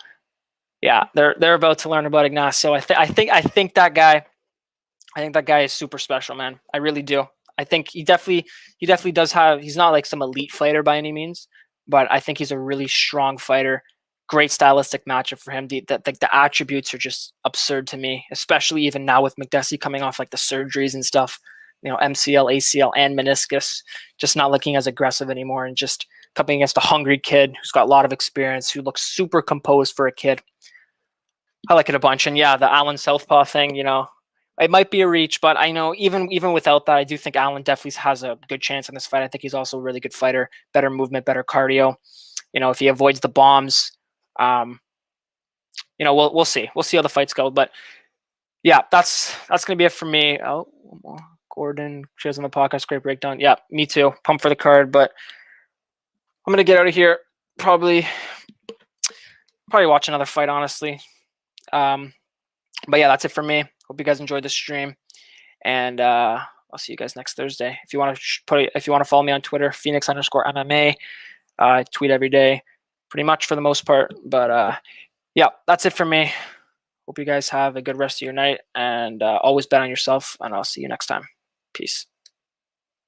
Yeah, they're about to learn about Ignacio. I think that guy is super special, man. I really do. I think he definitely does have. He's not like some elite fighter by any means, but I think he's a really strong fighter. Great stylistic matchup for him. The attributes are just absurd to me, especially even now with McDessie coming off like the surgeries and stuff. You know, MCL, ACL, and meniscus, just not looking as aggressive anymore, and just coming against a hungry kid who's got a lot of experience, who looks super composed for a kid. I like it a bunch. And yeah, the Allen southpaw thing, you know, it might be a reach, but I know even without that, I do think Allen definitely has a good chance in this fight. I think he's also a really good fighter, better movement, better cardio. You know, if he avoids the bombs, you know, we'll see. We'll see how the fights go. But yeah, that's gonna be it for me. Oh, one more. Gordon shares on the podcast. Great breakdown. Yeah, me too. Pumped for the card, but I'm gonna get out of here. Probably watch another fight, honestly. But yeah, that's it for me. Hope you guys enjoyed the stream, and I'll see you guys next Thursday. If you want to follow me on Twitter, Phoenix_MMA. I tweet every day, pretty much for the most part. But Yeah, that's it for me. Hope you guys have a good rest of your night, and always bet on yourself, and I'll see you next time. Peace.